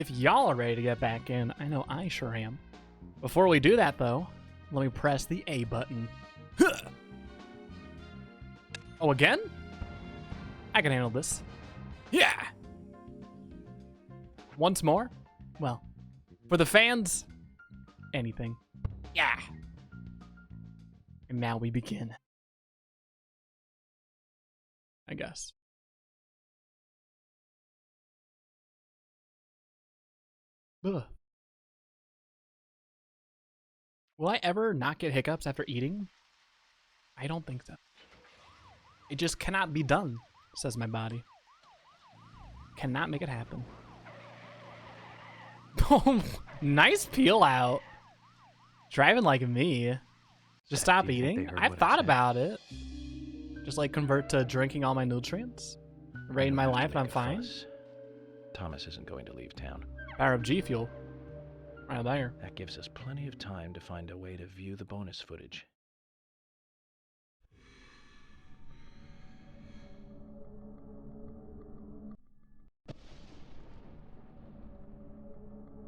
If y'all are ready to get back in, I know I sure am. Before we do that, though, let me press the A button. Huh. Oh, again? I can handle this. Yeah! Once more? Well, for the fans, anything. Yeah! And now we begin. I guess. Ugh. Will I ever not get hiccups after eating? I don't think so. It just cannot be done, says my body. Cannot make it happen. Oh, nice peel out. Driving like me. Just stop eating. I've thought about it. Just like convert to drinking all my nutrients. Rain my life and I'm fine. Thomas isn't going to leave town. Power of G Fuel. Right there. That gives us plenty of time to find a way to view the bonus footage.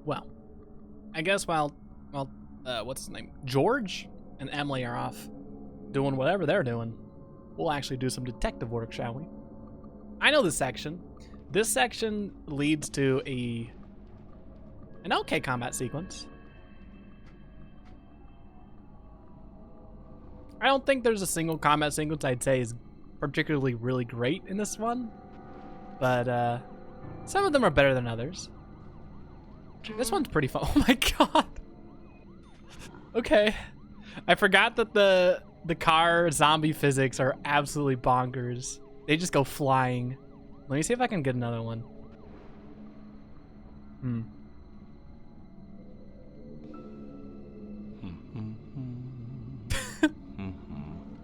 Well, I guess while what's his name? George and Emily are off doing whatever they're doing, we'll actually do some detective work, shall we? I know this section. This section leads to an okay combat sequence. I don't think there's a single combat sequence I'd say is particularly really great in this one, but some of them are better than others. This one's pretty fun. Oh my god. Okay. I forgot that the car zombie physics are absolutely bonkers. They just go flying. Let me see if I can get another one.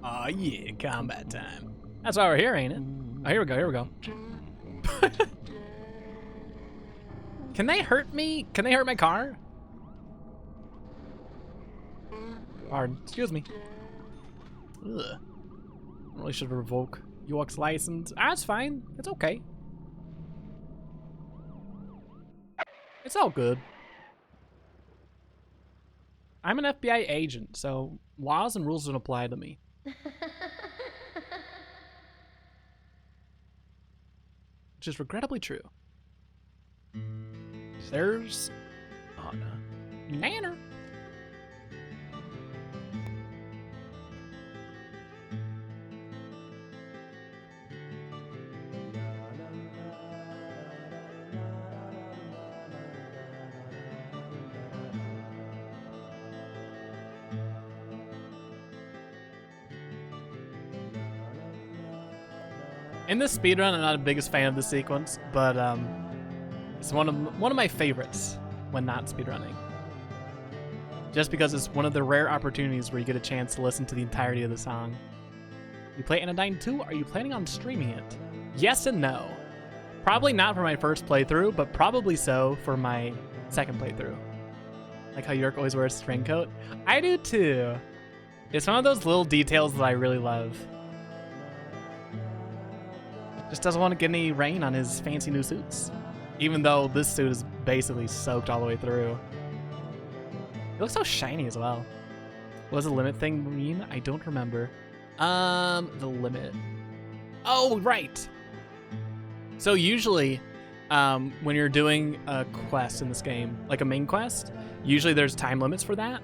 Oh yeah, combat time. That's why we're here, ain't it? Oh, here we go, here we go. Can they hurt me? Can they hurt my car? Pardon, excuse me. Ugh. Really should revoke York's license. Ah, it's fine. It's okay. It's all good. I'm an FBI agent, so laws and rules don't apply to me. Which is regrettably true. There's Anna. Nanner. In this speedrun, I'm not the biggest fan of the sequence, but it's one of my favorites when not speedrunning. Just because it's one of the rare opportunities where you get a chance to listen to the entirety of the song. You play Anodyne 2? Are you planning on streaming it? Yes and no. Probably not for my first playthrough, but probably so for my second playthrough. Like how York always wears his raincoat. I do too. It's one of those little details that I really love. Just doesn't want to get any rain on his fancy new suits. Even though this suit is basically soaked all the way through. It looks so shiny as well. What does the limit thing mean? I don't remember. The limit. Oh, right. So usually, when you're doing a quest in this game, like a main quest, usually there's time limits for that.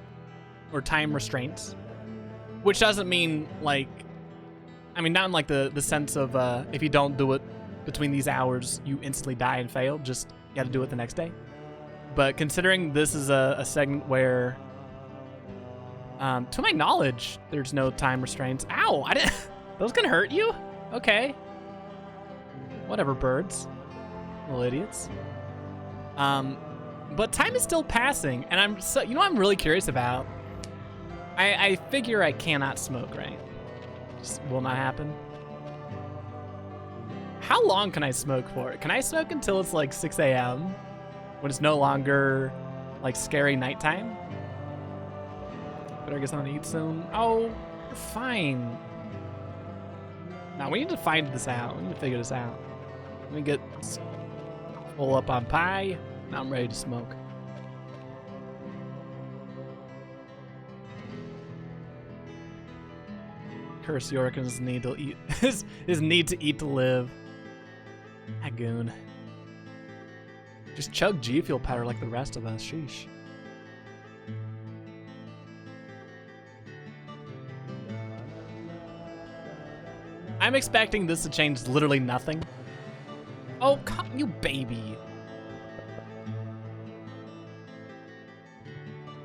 Or time restraints. Which doesn't mean, like... I mean, not in like the sense of if you don't do it between these hours, you instantly die and fail. Just you got to do it the next day. But considering this is a segment where, to my knowledge, there's no time restraints. Ow! I didn't. Those can hurt you? Okay. Whatever, birds. Little idiots. But time is still passing, and I'm so. You know what I'm really curious about? I figure I cannot smoke, right? Will not happen. How long can I smoke for? Can I smoke until it's like 6 a.m. when it's no longer like scary nighttime? Better get something to eat soon. Oh, you're fine. Now we need to find this out. We need to figure this out. Let me get full up on pie. Now I'm ready to smoke. Curse York and his need to eat. his need to eat to live. That goon. Just chug G Fuel powder like the rest of us. Sheesh. I'm expecting this to change literally nothing. Oh, come, you baby.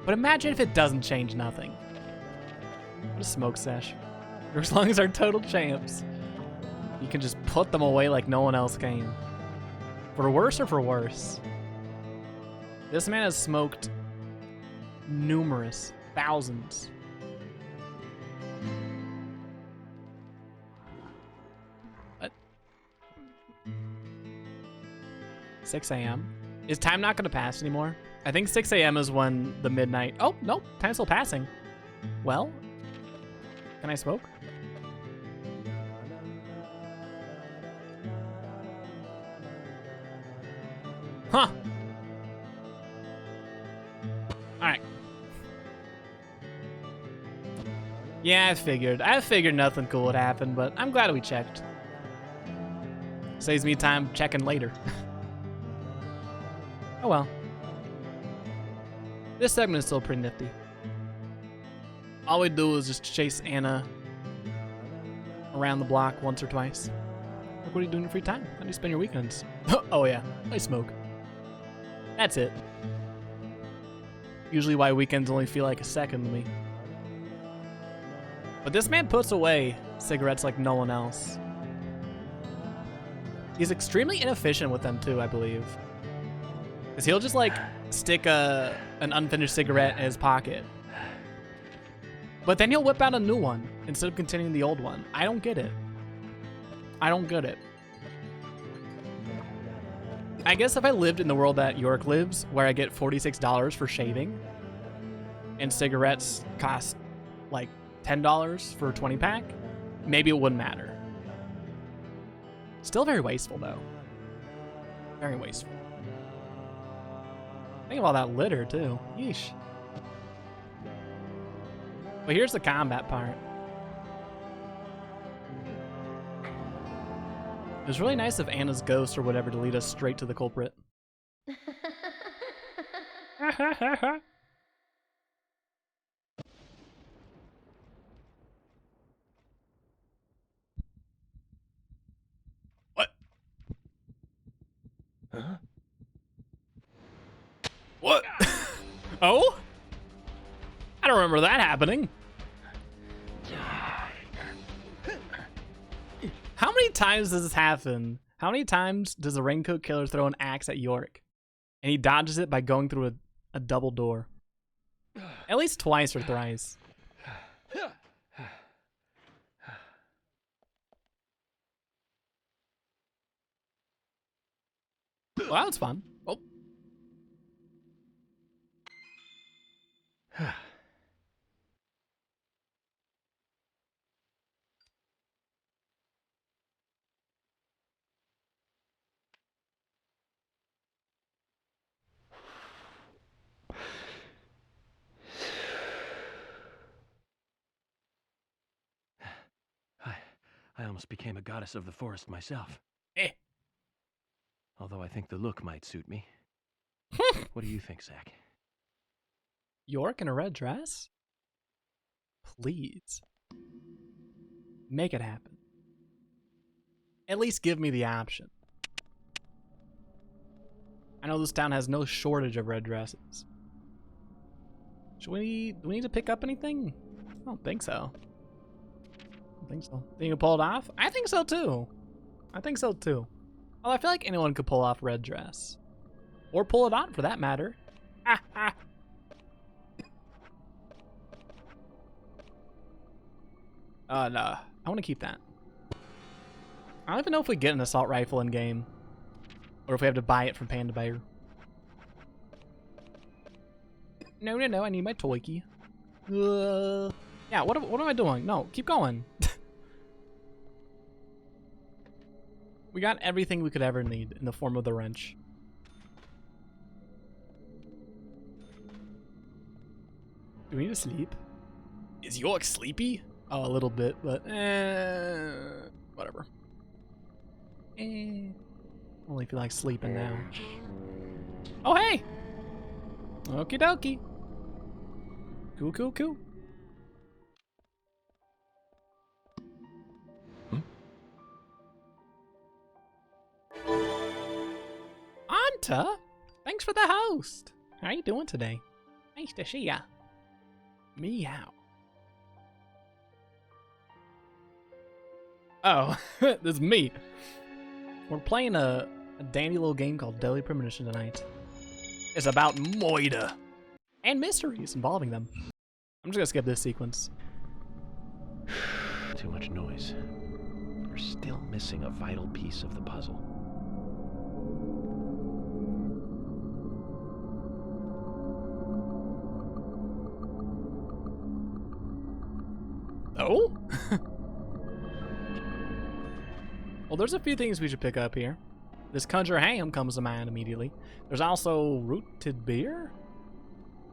But imagine if it doesn't change nothing. What a smoke sesh. For as long as our total champs, you can just put them away like no one else came. For worse or for worse. This man has smoked numerous thousands. What? 6 a.m. Is time not going to pass anymore? I think 6 a.m. is when the midnight... Oh, no, time's still passing. Well, can I smoke? Huh. Alright. Yeah, I figured nothing cool would happen, but I'm glad we checked. Saves me time checking later. Oh well. This segment is still pretty nifty. All we do is just chase Anna around the block once or twice. Like, what are you doing in your free time? How do you spend your weekends? Oh yeah, I smoke. That's it. Usually why weekends only feel like a second to me. But this man puts away cigarettes like no one else. He's extremely inefficient with them too, I believe. Because he'll just like stick an unfinished cigarette in his pocket. But then he'll whip out a new one instead of continuing the old one. I don't get it. I don't get it. I guess if I lived in the world that York lives, where I get $46 for shaving, and cigarettes cost like $10 for a 20-pack, maybe it wouldn't matter. Still very wasteful, though. Very wasteful. Think of all that litter, too. Yeesh. But here's the combat part. It was really nice of Anna's ghost or whatever to lead us straight to the culprit. What? Huh? What? Oh? I don't remember that happening. How many times does this happen? How many times does the Raincoat Killer throw an axe at York? And he dodges it by going through a double door. At least twice or thrice. Well, that was fun. Oh. I almost became a goddess of the forest myself. Eh. Although I think the look might suit me. What do you think, Zach? York in a red dress? Please. Make it happen. At least give me the option. I know this town has no shortage of red dresses. Do we need to pick up anything? I don't think so. I think so. Think you can pull it off? I think so too. I think so too. Well, I feel like anyone could pull off red dress. Or pull it on for that matter. Ah, ah. No. I want to keep that. I don't even know if we get an assault rifle in game. Or if we have to buy it from Panda Bear. No, I need my toy key. Yeah, what am I doing? No, keep going. We got everything we could ever need in the form of the wrench. Do we need to sleep? Is York sleepy? Oh, a little bit, but whatever. Only feel like sleeping now. Oh, hey! Okie dokie. Cool, cool, cool. Anta, thanks for the host. How you doing today? Nice to see ya. Meow. Oh, this is me. We're playing a dandy little game called Deadly Premonitions tonight. It's about Moida and mysteries involving them. I'm just gonna skip this sequence. Too much noise. We're still missing a vital piece of the puzzle. Oh? Well, there's a few things we should pick up here. This conjure ham comes to mind immediately. There's also rooted beer.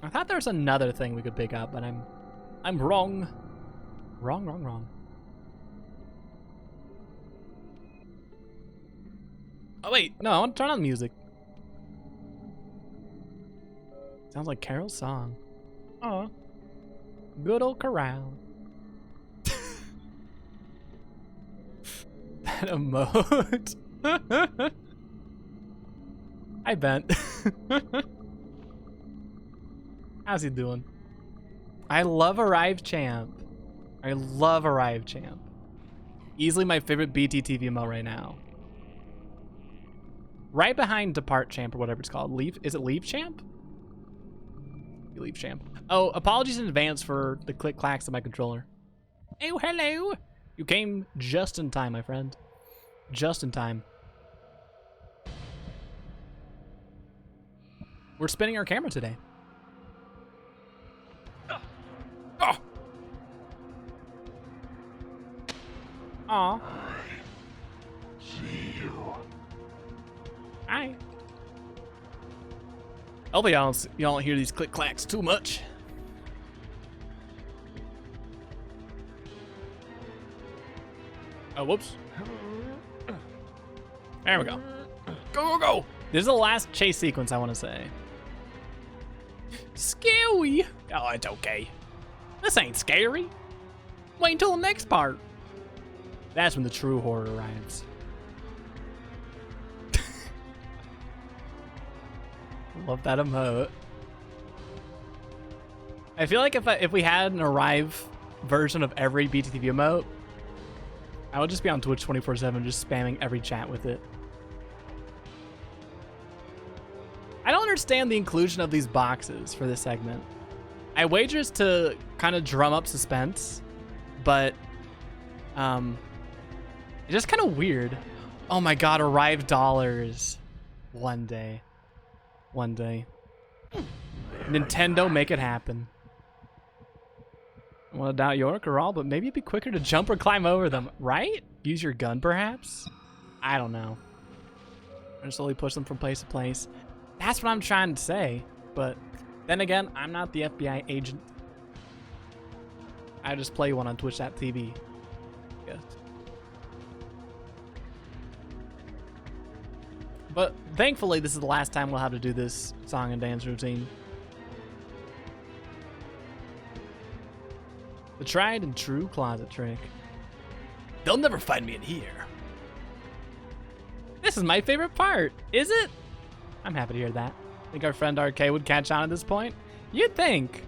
I thought there's another thing we could pick up, but I'm wrong. Wrong. Oh wait, no, I want to turn on the music. Sounds like Carol's song. Aw. Good old corral. That emote. Hi, Bent. How's he doing? I love Arrive Champ. I love Arrive Champ. Easily my favorite BTTV emote right now. Right behind Depart Champ or whatever it's called. Leave, is it Leave Champ? Leave Champ. Oh, apologies in advance for the click clacks of my controller. Oh, hello. You came just in time, my friend. Just in time. We're spinning our camera today. Oh. Aw. See you. Hi. Hopefully y'all don't hear these click clacks too much. Oh, whoops. There we go. Go. This is the last chase sequence, I want to say. Scary. Oh, it's okay. This ain't scary. Wait until the next part. That's when the true horror arrives. Love that emote. I feel like if we had an Arrive version of every BTTV emote, I would just be on Twitch 24/7 just spamming every chat with it. I don't understand the inclusion of these boxes for this segment. I wager it's to kind of drum up suspense, but it's just kind of weird. Oh my god, Arrive dollars. One day. Nintendo, make it happen. I want to doubt York or all, but maybe it'd be quicker to jump or climb over them, right? Use your gun, perhaps? I don't know. Or slowly push them from place to place. That's what I'm trying to say, but then again, I'm not the FBI agent. I just play one on Twitch.tv. Yes. But thankfully, this is the last time we'll have to do this song and dance routine. The tried and true closet trick. They'll never find me in here. This is my favorite part. Is it? I'm happy to hear that. Think our friend RK would catch on at this point? You'd think.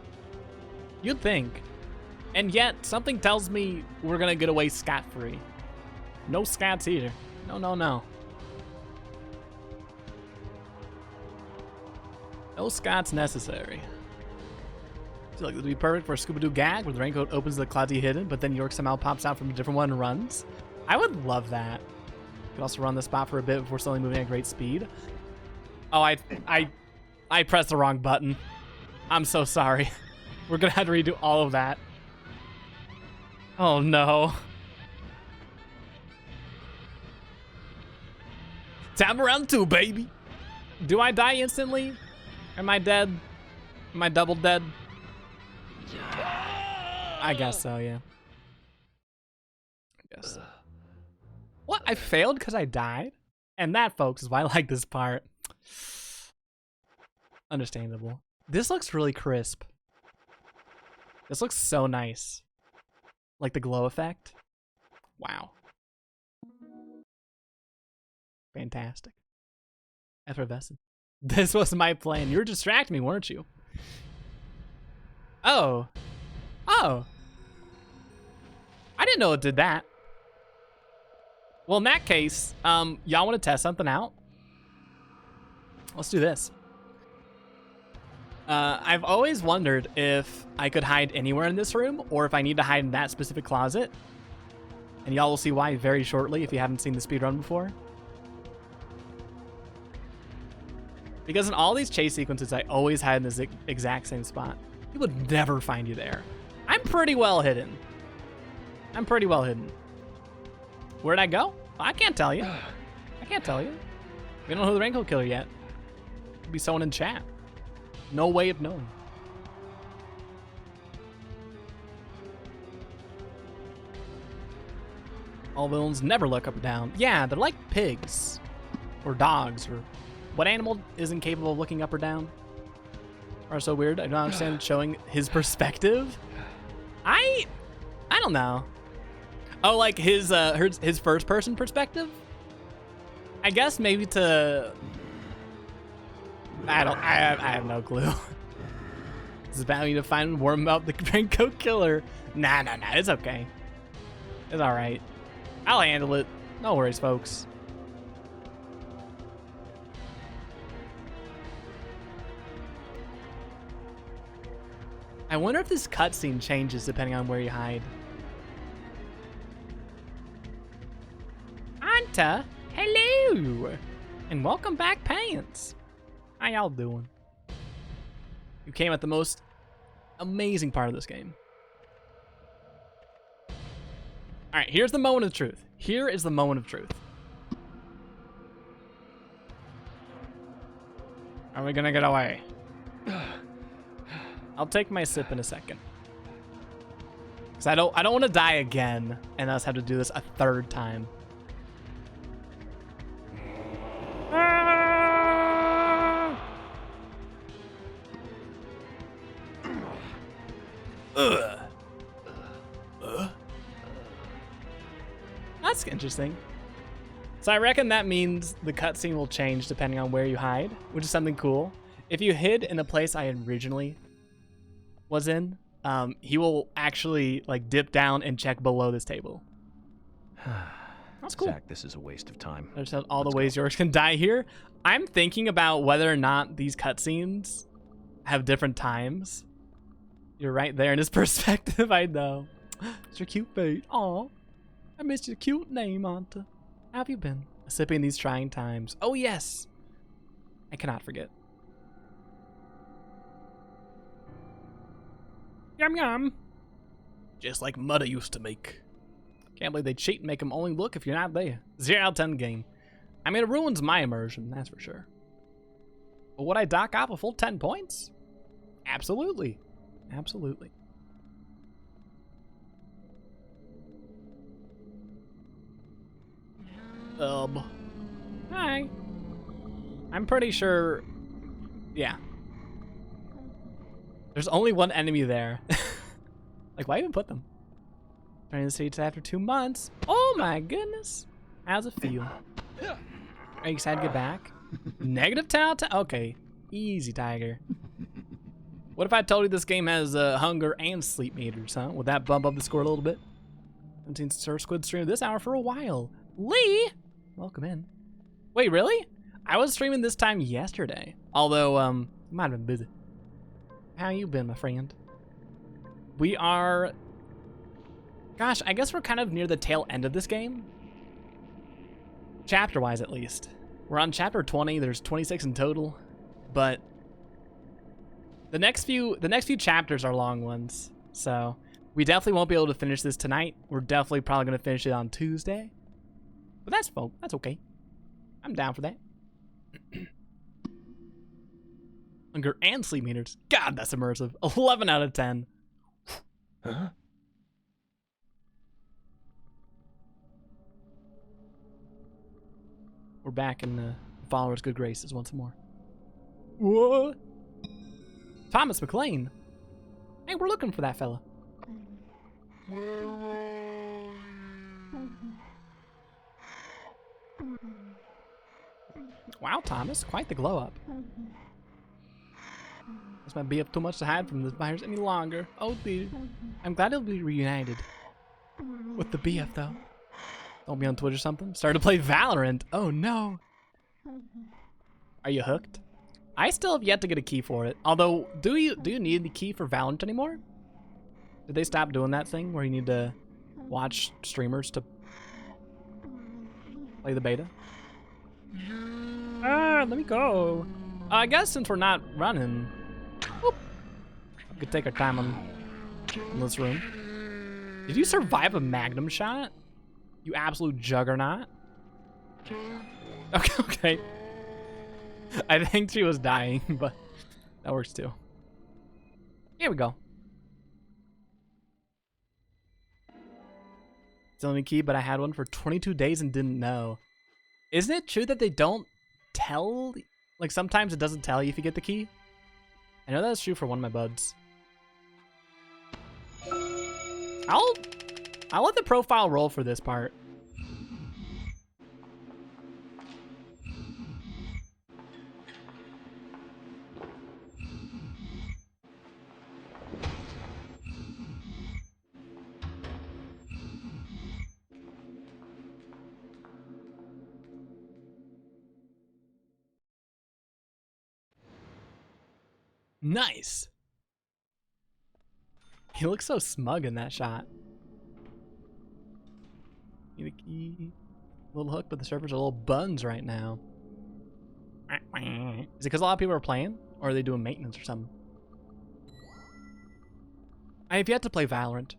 And yet, something tells me we're gonna get away scot-free. No scats here. No. No scots necessary. I feel like this would be perfect for a Scooby-Doo gag where the raincoat opens the clouds he hidden, but then York somehow pops out from a different one and runs. I would love that. You could also run the spot for a bit before suddenly moving at great speed. Oh, I pressed the wrong button. I'm so sorry. We're gonna have to redo all of that. Oh no. Time around 2, baby. Do I die instantly? Am I dead? Am I double dead? I guess so, yeah. I guess so. What? I failed because I died? And that, folks, is why I like this part. Understandable. This looks really crisp. This looks so nice. Like the glow effect. Wow. Fantastic. Effervescent. This was my plan. You were distracting me, weren't you? Oh. Oh. I didn't know it did that. Well, in that case, y'all want to test something out? Let's do this. I've always wondered if I could hide anywhere in this room or if I need to hide in that specific closet. And y'all will see why very shortly if you haven't seen the speedrun before. Because in all these chase sequences, I always hide in this exact same spot. You would never find you there. I'm pretty well hidden. I'm pretty well hidden. Where'd I go? I can't tell you. I can't tell you. We don't know who the raincoat killer yet. Could be someone in chat. No way of knowing. All villains never look up or down. Yeah, they're like pigs. Or dogs. Or what animal isn't capable of looking up or down? Are so weird. I don't understand showing his perspective. I don't know. Oh, like his first person perspective? I guess maybe to... I have no clue. This is about me to find and warm up the raincoat killer. Nah, it's okay. It's all right. I'll handle it. No worries, folks. I wonder if this cutscene changes depending on where you hide. Anta, hello, and welcome back, Pants. How y'all doing? You came at the most amazing part of this game. All right, here's the moment of truth. Here is the moment of truth. Are we gonna get away? I'll take my sip in a second. Cause I don't want to die again and us have to do this a third time. That's interesting. So I reckon that means the cutscene will change depending on where you hide, which is something cool. If you hid in the place I originally was in, he will actually like dip down and check below this table. That's cool. Zach, this is a waste of time. There's all the ways yours can die here. I'm thinking about whether or not these cutscenes have different times. You're right there in his perspective, I know. It's your cute face. Aw, I missed your cute name, Anta. How have you been? Sipping these trying times. Oh, yes. I cannot forget. Yum, yum. Just like Mudda used to make. Can't believe they cheat and make them only look if you're not there. 0 out of 10 game. I mean, it ruins my immersion, that's for sure. But would I dock off a full 10 points? Absolutely. Absolutely. Hi. I'm pretty sure... Yeah. There's only one enemy there. Like, why even put them? Trying to see it after 2 months. Oh my goodness. How's it feel? Are you excited to get back? Negative 10 out of 10? Okay. Easy, Tiger. What if I told you this game has hunger and sleep meters, huh? Would that bump up the score a little bit? I haven't seen Sir Squid stream this hour for a while. Lee! Welcome in. Wait, really? I was streaming this time yesterday. Although, might have been busy. How you been, my friend? We are... Gosh, I guess we're kind of near the tail end of this game. Chapter-wise, at least. We're on chapter 20. There's 26 in total. But the next few chapters are long ones. So we definitely won't be able to finish this tonight. We're definitely probably going to finish it on Tuesday. But that's okay. I'm down for that. Hunger and sleep meters. God, that's immersive. 11 out of 10. Huh? We're back in the followers' good graces once more. What? Thomas McLean. Hey, we're looking for that fella. Wow, Thomas, quite the glow up. This might be up too much to hide from this virus any longer. Oh dear. I'm glad he'll be reunited. With the BF though. Don't be on Twitch or something. Started to play Valorant. Oh no. Are you hooked? I still have yet to get a key for it. Although, do you need the key for Valorant anymore? Did they stop doing that thing where you need to watch streamers to play the beta? Ah, let me go. I guess since we're not running, whoop, we could take our time in this room. Did you survive a magnum shot? You absolute juggernaut. Okay, okay. I think she was dying, but that works too. Here we go. It's the only key, but I had one for 22 days and didn't know. Isn't it true that they don't tell? Like sometimes it doesn't tell you if you get the key. I know that's true for one of my buds. I'll let the profile roll for this part. Nice. He looks so smug in that shot. Need a key. A little hook, but the servers are little buns right now. Is it because a lot of people are playing? Or are they doing maintenance or something? I have yet to play Valorant.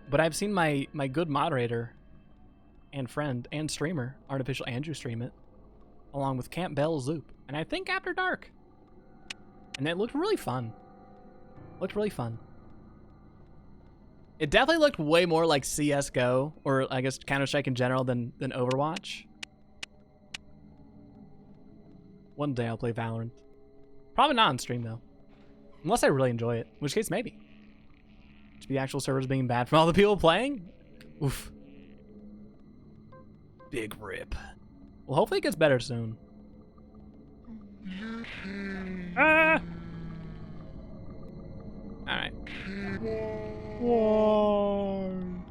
But I've seen my good moderator and friend and streamer, Artificial Andrew, stream it. Along with Camp Bell Zoop. And I think After Dark. And it looked really fun. Looked really fun. It definitely looked way more like CSGO, or I guess Counter-Strike in general, than Overwatch. One day I'll play Valorant. Probably not on stream though. Unless I really enjoy it, in which case maybe. To be the actual servers being bad from all the people playing? Oof. Big rip. Well, hopefully it gets better soon. Ah! Alright. One.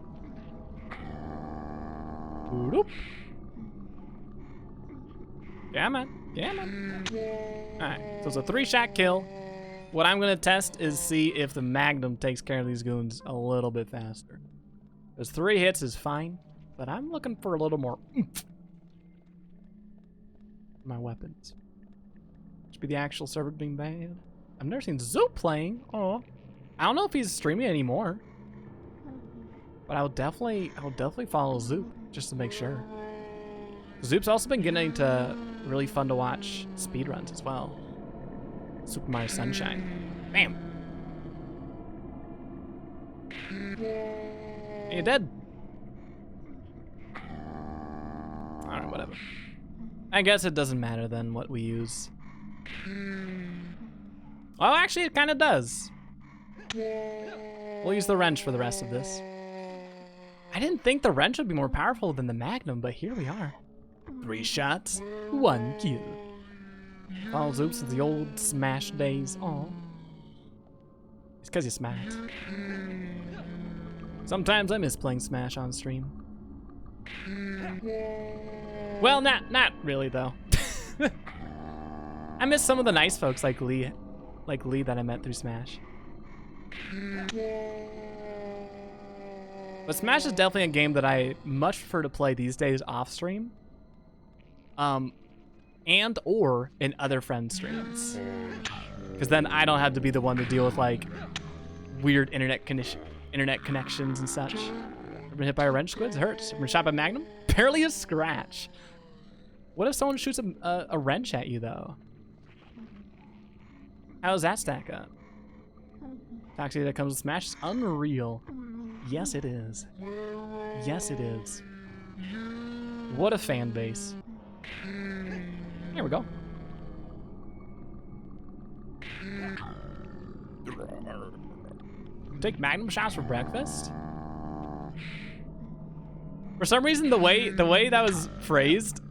Boop. Yeah, man. Yeah, man. Alright, so it's a 3-shot kill. What I'm gonna test is see if the Magnum takes care of these goons a little bit faster. Because 3 hits is fine, but I'm looking for a little more oomph. My weapons. Should be the actual server being bad. I've never seen Zoop playing. Oh, I don't know if he's streaming anymore, but I'll definitely follow Zoop just to make sure. Zoop's also been getting into really fun to watch speedruns as well. Super Mario Sunshine. Bam. You're dead. Alright, whatever. I guess it doesn't matter then what we use. Well, actually, it kind of does. We'll use the wrench for the rest of this. I didn't think the wrench would be more powerful than the Magnum, but here we are. 3 shots, 1 kill. Follows Zoop since the old Smash days. Aw. It's because you smacked. Sometimes I miss playing Smash on stream. Well, not really though. I miss some of the nice folks like Lee that I met through Smash. But Smash is definitely a game that I much prefer to play these days off stream. And or in other friends' streams. Because then I don't have to be the one to deal with like weird internet connections and such. Ever been hit by a wrench, Squids? It hurts. Ever been shot by Magnum? Barely a scratch. What if someone shoots a wrench at you though? How does that stack up? Toxicity that comes with Smash is unreal. Yes, it is. Yes, it is. What a fan base. Here we go. Take Magnum shots for breakfast? For some reason, the way that was phrased,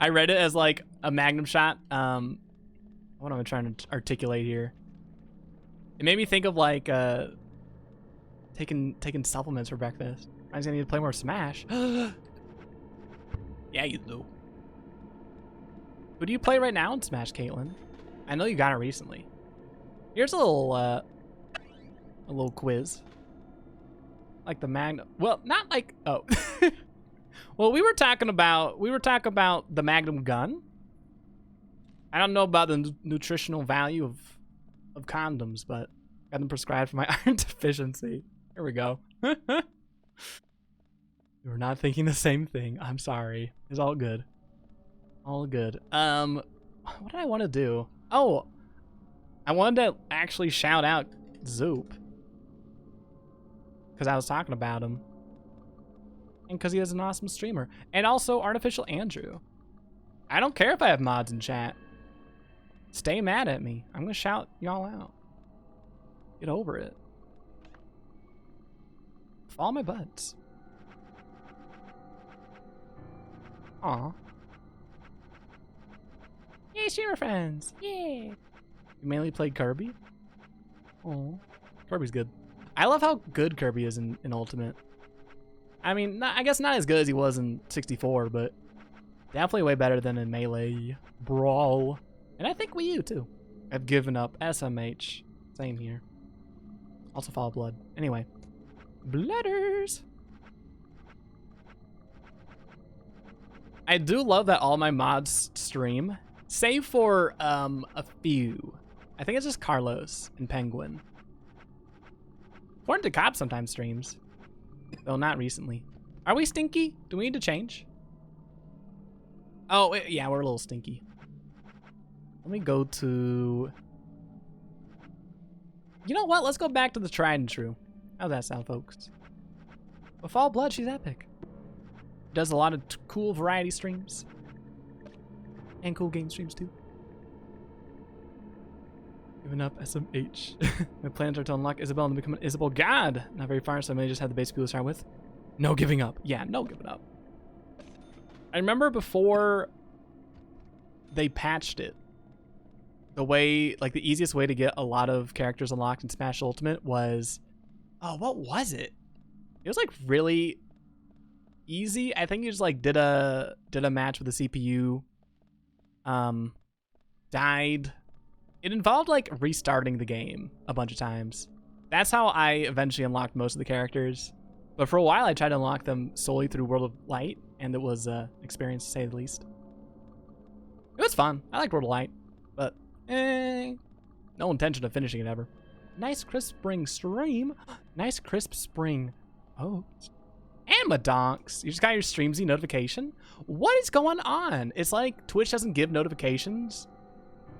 I read it as like a Magnum shot. What am I trying to articulate here? It made me think of like taking supplements for breakfast. I just need to play more Smash. Yeah, you do. Who do you play right now in Smash, Caitlin? I know you got it recently. Here's a little quiz. Like the Magnum. Well, not like oh. Well, we were talking about the Magnum gun. I don't know about the nutritional value of condoms, but I got them prescribed for my iron deficiency. Here we go. We were not thinking the same thing. I'm sorry. It's all good. All good. What did I want to do? Oh, I wanted to actually shout out Zoop. Because I was talking about him. And because he is an awesome streamer. And also Artificial Andrew. I don't care if I have mods in chat. Stay mad at me. I'm going to shout y'all out. Get over it. Follow my butts. Aw. Yay, streamer friends. Yay. You mainly played Kirby? Oh, Kirby's good. I love how good Kirby is in Ultimate. I mean, I guess not as good as he was in 64, but definitely way better than in Melee Brawl. And I think Wii U too. I've given up. SMH. Same here. Also Fall of Blood. Anyway. Blooders! I do love that all my mods stream, save for a few. I think it's just Carlos and Penguin. Corn to Cop sometimes streams. Though not recently. Are we stinky? Do we need to change? Oh, yeah, we're a little stinky. Let me go to... You know what? Let's go back to the tried and true. How's that sound, folks? With Fall Blood, she's epic. Does a lot of cool variety streams. And cool game streams, too. Giving up SMH. My plans are to unlock Isabel and become an Isabel god. Not very far, so I may just have the basic people to start with. No giving up. Yeah, no giving up. I remember before they patched it, the way, like the easiest way to get a lot of characters unlocked in Smash Ultimate was, oh, what was it? It was like really easy. I think you just like did a match with the CPU, died. It involved like restarting the game a bunch of times. That's how I eventually unlocked most of the characters. But for a while, I tried to unlock them solely through World of Light, and it was an experience to say the least. It was fun. I liked World of Light, but no intention of finishing it ever. Nice crisp spring stream. Nice crisp spring. Oh, and Madonks. You just got your Streamsy notification. What is going on? It's like Twitch doesn't give notifications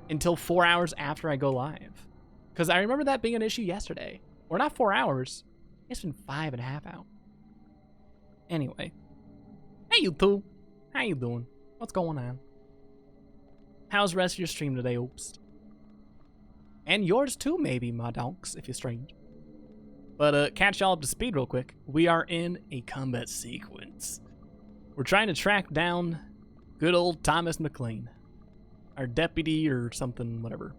until 4 hours after I go live. Because I remember that being an issue yesterday. Or not 4 hours. It's been 5.5 hours. Anyway. Hey, you two. How you doing? What's going on? How's the rest of your stream today, oops? And yours too, maybe, my donks, if you stream. But catch y'all up to speed real quick. We are in a combat sequence. We're trying to track down good old Thomas McLean. Our deputy or something, whatever.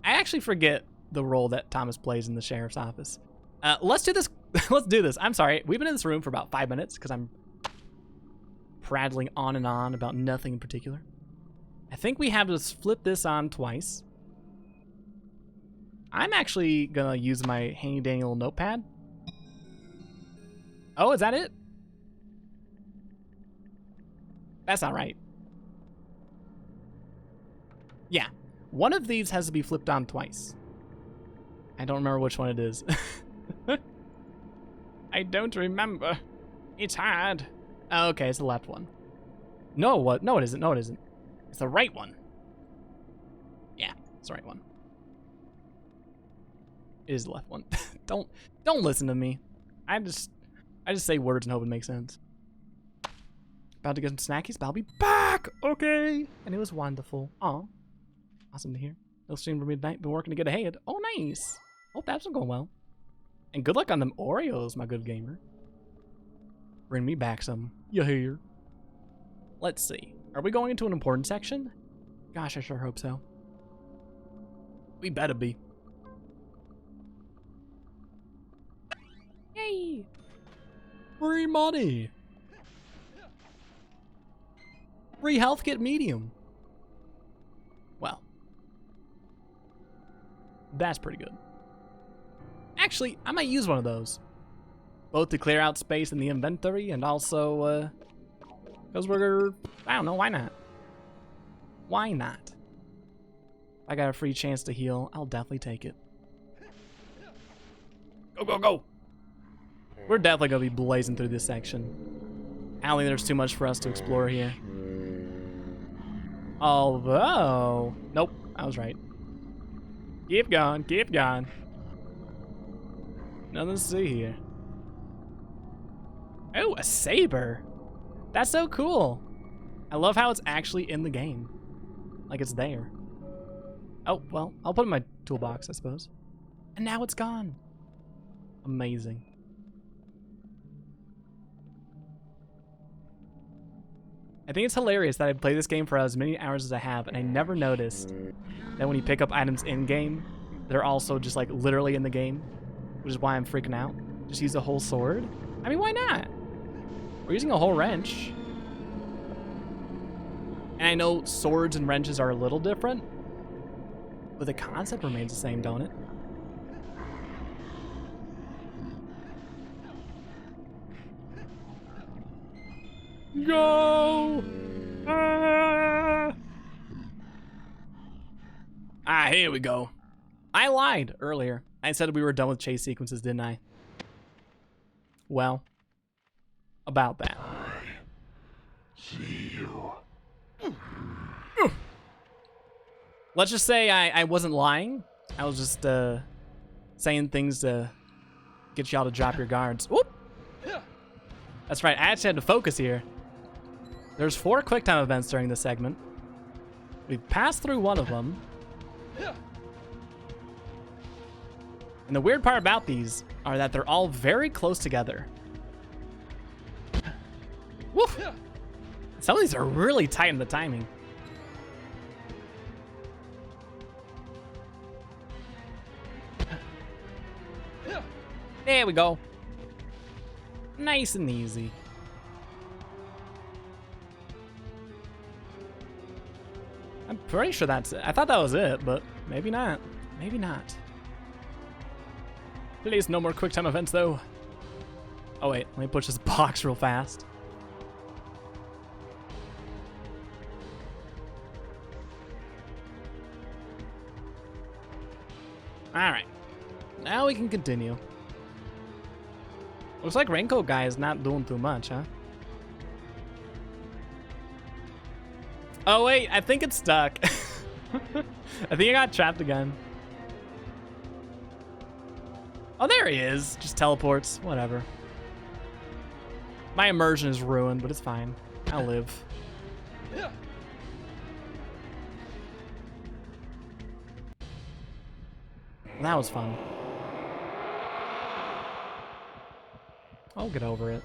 I actually forget the role that Thomas plays in the sheriff's office. Let's do this. Let's do this. I'm sorry. We've been in this room for about 5 minutes because I'm prattling on and on about nothing in particular. I think we have to flip this on twice. I'm actually gonna use my handy dandy little notepad. Oh, is that it? That's not right. Yeah, one of these has to be flipped on twice. I don't remember which one it is. I don't remember. It's hard. Oh, okay, it's the left one. No, what? No, it isn't. No, it isn't. It's the right one. Yeah, it's the right one. It is the left one. Don't listen to me. I just say words and hope it makes sense. About to get some snackies, but I'll be back. Okay. And it was wonderful. Aw. Awesome to hear. No stream for me tonight. Been working to get ahead. Oh, nice. Hope that's been going well. And good luck on them Oreos, my good gamer. Bring me back some. You hear? Let's see. Are we going into an important section? Gosh, I sure hope so. We better be. Yay! Free money! Free health kit medium. Well. That's pretty good. Actually, I might use one of those. Both to clear out space in the inventory and also, because I don't know, why not? Why not? If I got a free chance to heal, I'll definitely take it. Go, go, go! We're definitely gonna be blazing through this section. I don't think there's too much for us to explore here. Although, nope, I was right. Keep going, keep going. Nothing to see here. Oh, a saber. That's so cool. I love how it's actually in the game. Like it's there. Oh, well, I'll put it in my toolbox, I suppose. And now it's gone. Amazing. I think it's hilarious that I played this game for as many hours as I have, and I never noticed that when you pick up items in-game, they're also just like literally in the game, which is why I'm freaking out. Just use a whole sword? I mean, why not? We're using a whole wrench. And I know swords and wrenches are a little different, but the concept remains the same, don't it? Go! Here we go. I lied earlier. I said we were done with chase sequences, didn't I? Well, about that. See you. Let's just say I wasn't lying. I was just saying things to get y'all to drop your guards. Whoop! That's right, I actually had to focus here. There's 4 QuickTime events during this segment. We've passed through one of them. And the weird part about these are that they're all very close together. Woof! Some of these are really tight in the timing. There we go. Nice and easy. I'm pretty sure that's it. I thought that was it, but maybe not. Maybe not. Please, no more QuickTime events, though. Oh, wait. Let me push this box real fast. Alright. Now we can continue. Looks like Raincoat Guy is not doing too much, huh? Oh, wait. I think it's stuck. I think I got trapped again. Oh, there he is. Just teleports. Whatever. My immersion is ruined, but it's fine. I'll live. That was fun. I'll get over it.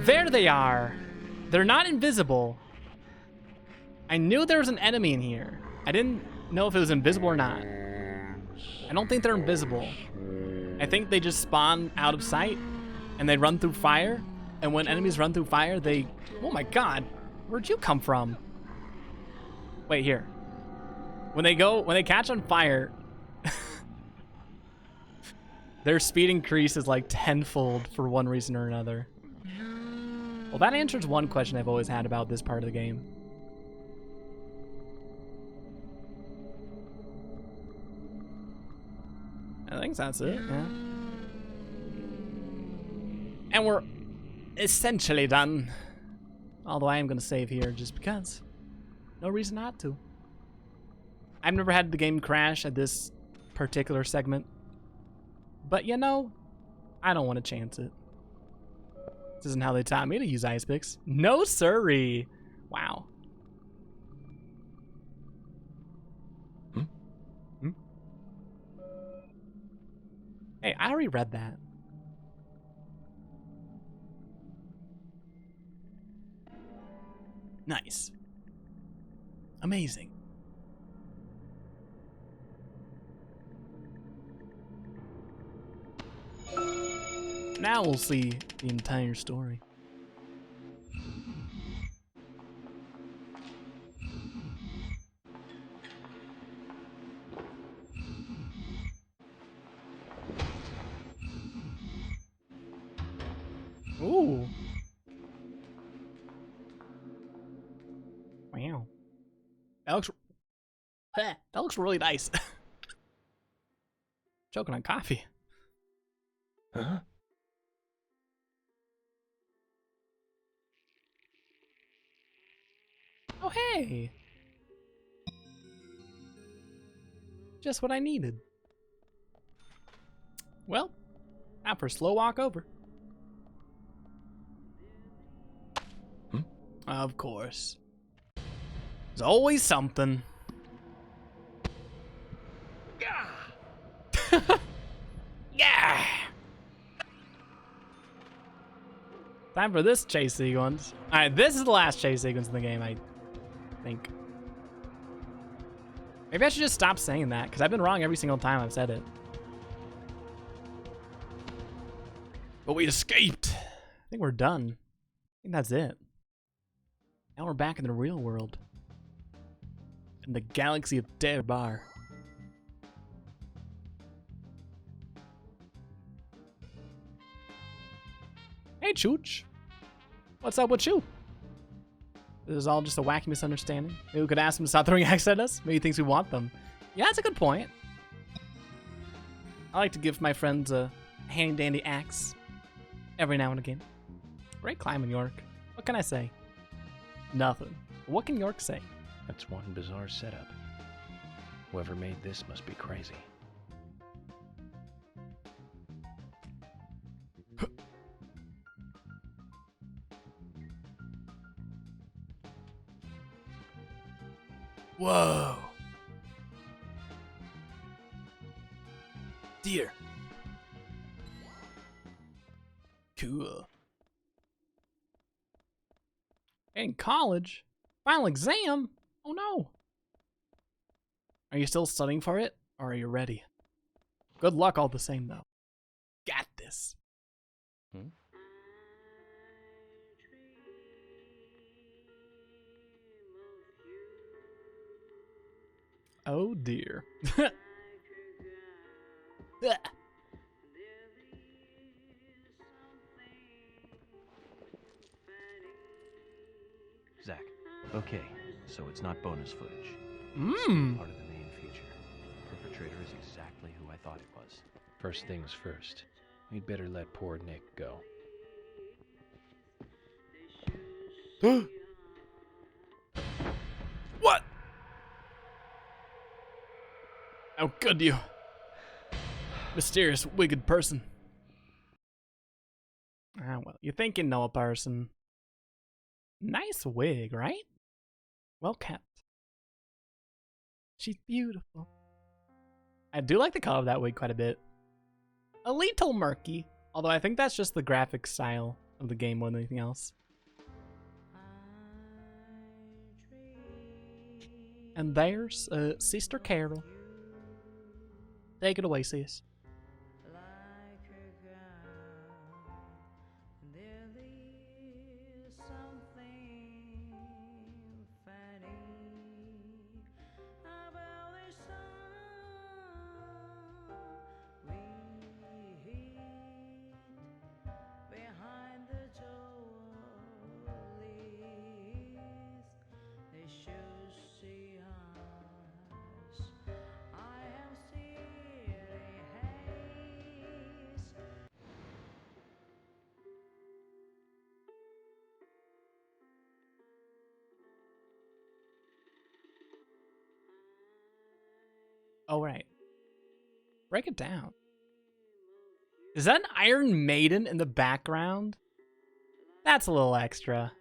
There they are. They're not invisible. I knew there was an enemy in here. I didn't know if it was invisible or not. I don't think they're invisible. I think they just spawn out of sight and they run through fire. And when enemies run through fire, they... Oh my god. Where'd you come from? Wait, here. When they catch on fire, their speed increases like tenfold for one reason or another. Well, that answers one question I've always had about this part of the game. I think that's it, yeah. And we're essentially done. Although I am going to save here just because. No reason not to. I've never had the game crash at this particular segment. But you know, I don't want to chance it. This isn't how they taught me to use ice picks. No siree. Wow. Hey, I already read that. Nice. Amazing. Now we'll see the entire story. Ooh. Wow. That looks really nice. Choking on coffee. Huh? Oh, hey. Just what I needed. Well, time for a slow walk over. Of course. There's always something. Yeah. Time for this chase sequence. Alright, this is the last chase sequence in the game, I think. Maybe I should just stop saying that, because I've been wrong every single time I've said it. But we escaped. I think we're done. I think that's it. Now we're back in the real world. In the galaxy of Dare Bar. Hey, Chooch. What's up with you? This is all just a wacky misunderstanding. Maybe we could ask him to stop throwing eggs at us. Maybe he thinks we want them. Yeah, that's a good point. I like to give my friends a handy-dandy axe every now and again. Great climb in York. What can I say? Nothing. What can York say? That's one bizarre setup. Whoever made this must be crazy. Whoa. Deer. Cool. In college? Final exam? Oh no. Are you still studying for it? Or are you ready? Good luck all the same though. Got this. Oh dear. Zach, okay, so it's not bonus footage. Mmm. Still part of the main feature. The perpetrator is exactly who I thought it was. First things first, we'd better let poor Nick go. What? How could you? Mysterious, wicked person. Ah, well, you think you know a person. Nice wig, right? Well kept. She's beautiful. I do like the color of that wig quite a bit. A little murky, although I think that's just the graphic style of the game more than anything else. And there's Sister Carol. Take it away, sis. Oh, right. Break it down. Is that an Iron Maiden in the background? That's a little extra.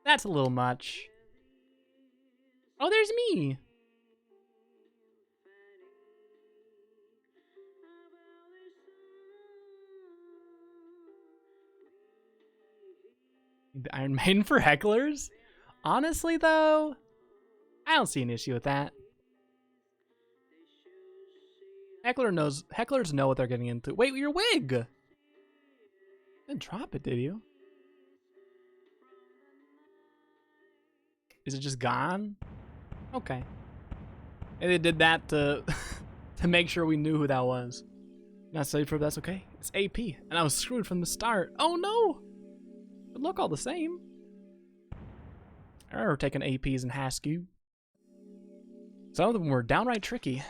That's a little much. Oh, there's me. The Iron Maiden for hecklers? Honestly, though, I don't see an issue with that. Hecklers know what they're getting into. Wait, your wig! Didn't drop it, did you? Is it just gone? Okay. And they did that to to make sure we knew who that was. Not studied for, but that's okay. It's AP, and I was screwed from the start. Oh no! But look all the same. I remember taking APs in high school. Some of them were downright tricky.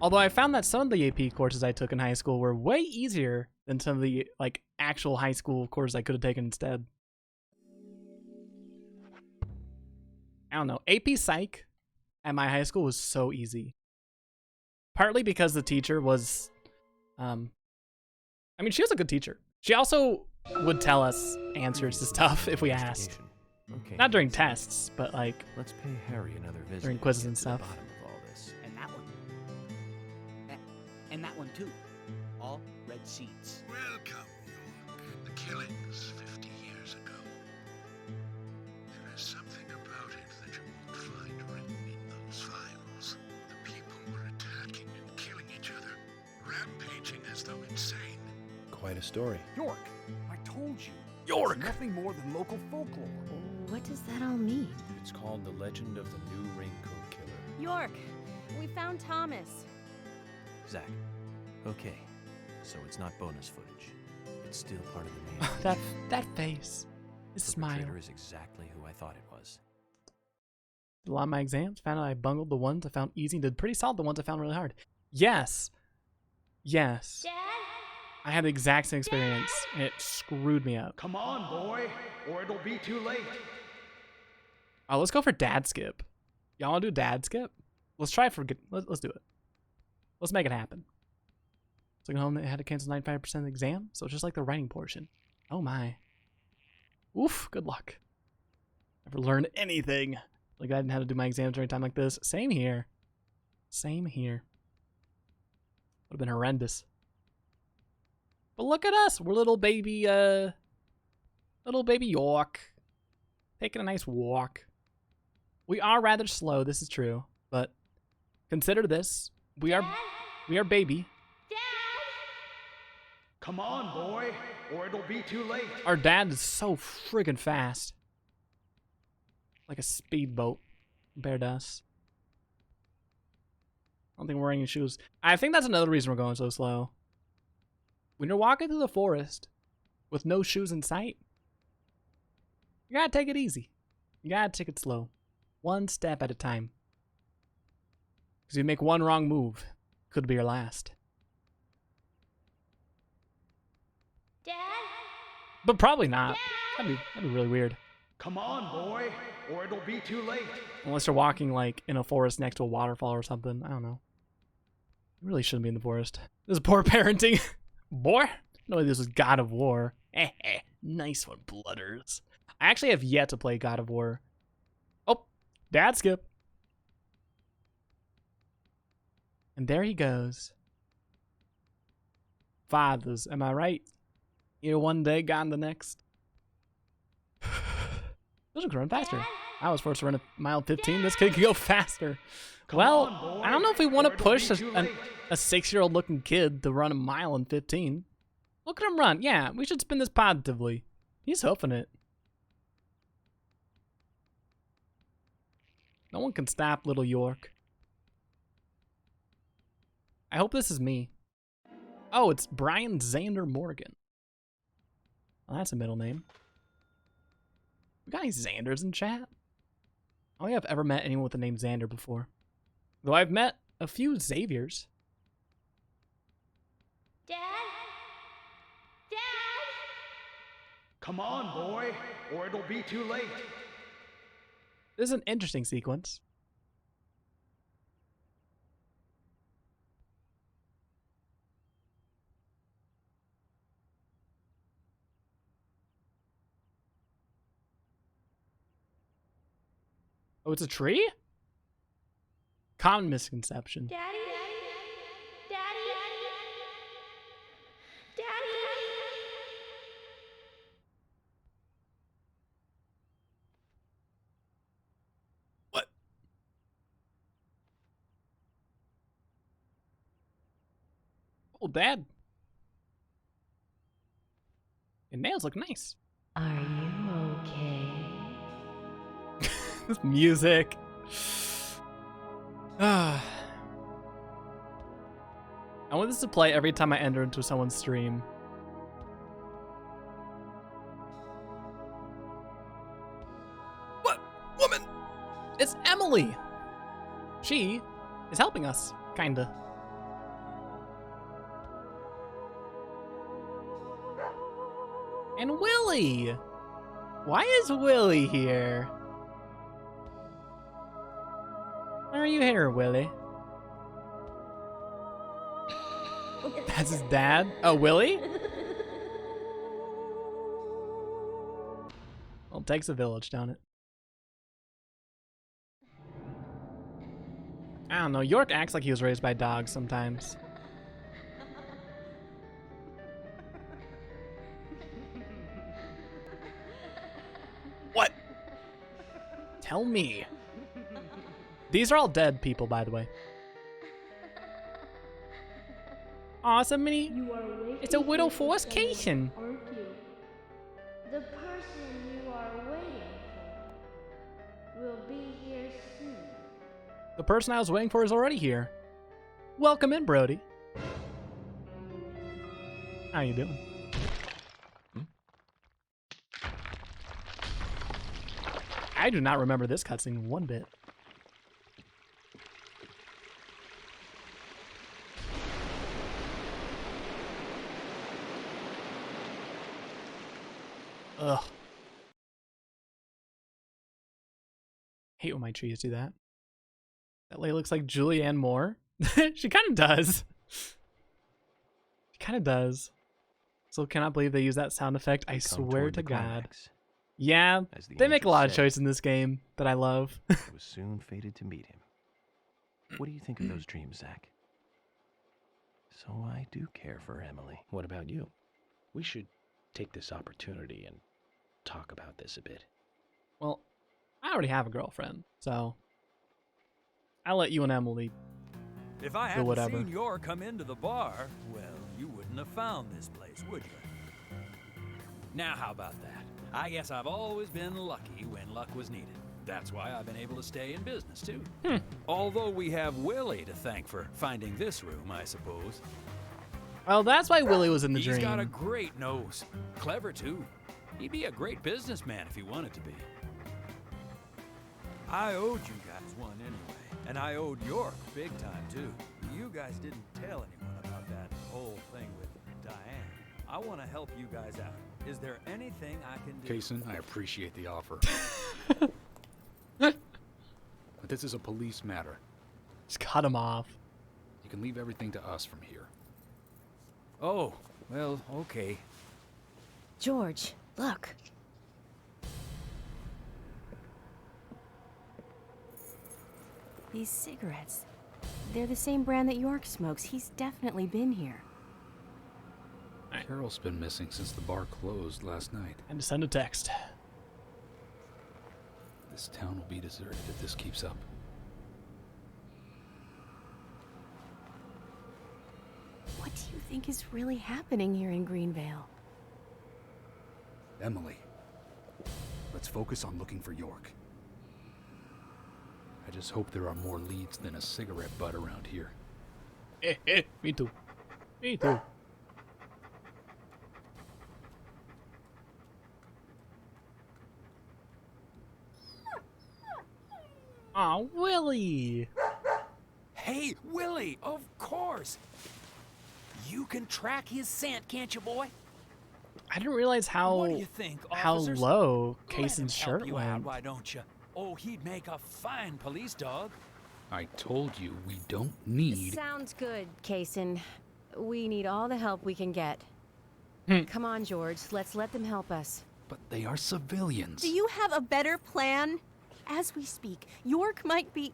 Although I found that some of the AP courses I took in high school were way easier than some of the like actual high school courses I could have taken instead. I don't know. AP Psych at my high school was so easy. Partly because the teacher was, I mean, she was a good teacher. She also would tell us answers to stuff if we asked. Okay. Not during tests, but like Let's pay Harry another visit. during quizzes and stuff. Bottom of all this. And that one. And that one too. All red seeds. Welcome, York. The killings 50 years ago. There is something about it that you won't find written in those files. The people were attacking and killing each other, rampaging as though insane. Quite a story. York, I told you. York! It's nothing more than local folklore. What does that all mean? It's called The Legend of the New Raincoat Killer. York, we found Thomas. Zach. Okay. So it's not bonus footage. It's still part of the main. that face. His The smile. perpetrator is exactly who I thought it was. Did a lot of my exams. Found out I bungled the ones I found easy. Did pretty solid the ones I found really hard. Yes. Yes. Dad? I had the exact same experience, and it screwed me up. Come on, boy, or it'll be too late. Oh, let's go for dad skip. Y'all want to do dad skip? Let's try for let's do it. Let's make it happen. So I home, I had to cancel 95% of the exam, so it's just like the writing portion. Oh my. Oof, good luck. Never learned anything. Like I didn't have to do my exams during a time like this. Same here. Same here. Would have been horrendous. But look at us. We're little baby York. Taking a nice walk. We are rather slow, this is true, but consider this. We are baby. Come on, boy, or it'll be too late. Our dad is so friggin' fast. Like a speedboat compared to us. I don't think we're wearing any shoes. I think that's another reason we're going so slow. When you're walking through the forest with no shoes in sight, you gotta take it easy. You gotta take it slow. One step at a time. Because if you make one wrong move, could be your last. Dad? But probably not. That'd be really weird. Come on, boy, or it'll be too late. Unless you're walking like in a forest next to a waterfall or something. I don't know. You really shouldn't be in the forest. This is poor parenting. Boy, no, this is God of War. Nice one, Blooders. I actually have yet to play God of War. Oh, dad skip. And there he goes. Fathers, am I right? Here one day, gone the next. Those are running faster. I was forced to run a mile 15. This kid can go faster. Well, I don't know if we want to push a 6-year-old looking kid to run a mile in 15. Look at him run. Yeah, we should spin this positively. He's hoofing it. No one can stop little York. I hope this is me. Oh, it's Brian Xander Morgan. Well, that's a middle name. We got any Xanders in chat? I don't think I've ever met anyone with the name Xander before. Though I've met a few Xaviers. Dad? Dad? Come on, boy, or it'll be too late. This is an interesting sequence. Oh, it's a tree? Common misconception. Daddy? Daddy? Daddy? What? Oh, Dad. Your nails look nice. Are you okay? This music. I want this to play every time I enter into someone's stream. What? Woman? It's Emily! She is helping us, kinda. And Willie! Why is Willie here? Why are you here, Willie? That's his dad? Oh, Willie? Well, it takes a village, don't it? I don't know. York acts like he was raised by dogs sometimes. What? Tell me. These are all dead people, by the way. Aw, it's a mini. It's a Widow Force Cation. Aren't you? The person you are waiting for will be here soon. The person I was waiting for is already here. Welcome in, Brody. How you doing? I do not remember this cutscene one bit. Ugh. Hate when my trees do that. That lady looks like Julianne Moore. She kind of does. She kind of does. Still cannot believe they use that sound effect. I swear to God. Yeah, they make a lot of choices in this game that I love. It was soon fated to meet him. What do you think of those dreams, Zach? So I do care for Emily. What about you? We should take this opportunity and talk about this a bit. Well, I already have a girlfriend, so I'll let you and Emily If I do hadn't whatever. seen Yor come into the bar, well, you wouldn't have found this place, would you? Now, how about that? I guess I've always been lucky when luck was needed. That's why I've been able to stay in business, too. Although we have Willie to thank for finding this room, I suppose. Well, that's why Willie was in the He's dream. got a great nose. Clever, too. He'd be a great businessman if he wanted to be. I owed you guys one anyway, and I owed York big time, too. You guys didn't tell anyone about that whole thing with Diane. I want to help you guys out. Is there anything I can do? Kason, I appreciate the offer. But this is a police matter. Just cut him off. You can leave everything to us from here. Oh, well, okay. George, look. These cigarettes. They're the same brand that York smokes. He's definitely been here. Carol's been missing since the bar closed last night. And to send a text. This town will be deserted if this keeps up. What do you think is really happening here in Greenvale? Emily, let's focus on looking for York. I just hope there are more leads than a cigarette butt around here. Me too. Me too. Aw, Willie! Hey, Willie, of course. You can track his scent, can't you, boy? I didn't realize how What do you think, how officers? low Let him Kason's help shirt you out, went. why don't you? Oh, he'd make a fine police dog. I told you we don't need... Sounds good, Kason. We need all the help we can get. Come on, George. Let's let them help us. But they are civilians. Do you have a better plan? As we speak, York might be...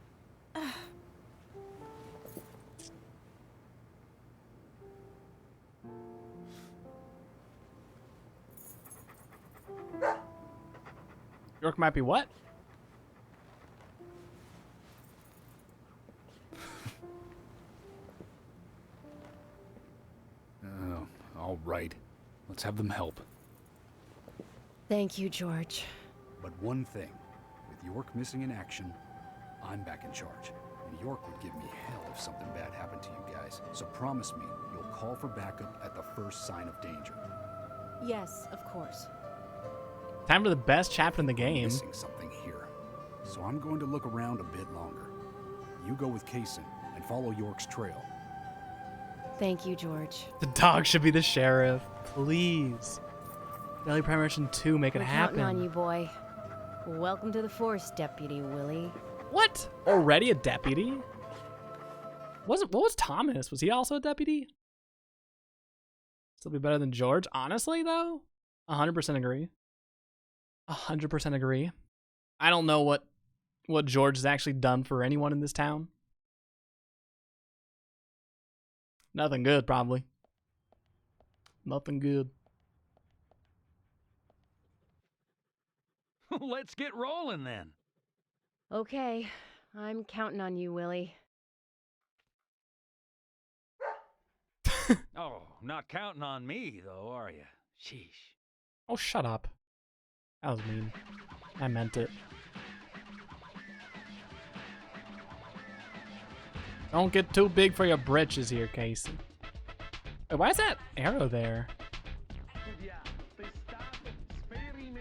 York might be what? All right. Let's have them help. Thank you, George. But one thing, with York missing in action, I'm back in charge. And York would give me hell if something bad happened to you guys. So promise me you'll call for backup at the first sign of danger. Yes, of course. Time for the best chapter in the I'm game. missing something here. So I'm going to look around a bit longer. You go with Kaysen and follow York's trail. Thank you, George. The dog should be the sheriff. Please. Deadly Premonition 2, make it We're happen. counting on you, boy. Welcome to the force, Deputy Willie. What? Already a deputy? What was Thomas? Was he also a deputy? Still be better than George? Honestly, though, 100% agree. 100% agree. I don't know what George has actually done for anyone in this town. Nothing good, probably. Nothing good. Let's get rolling then. Okay, I'm counting on you, Willie. Oh, not counting on me, though, are you? Sheesh. Oh, shut up. That was mean. I meant it. Don't get too big for your britches here, Casey. Wait, why is that arrow there?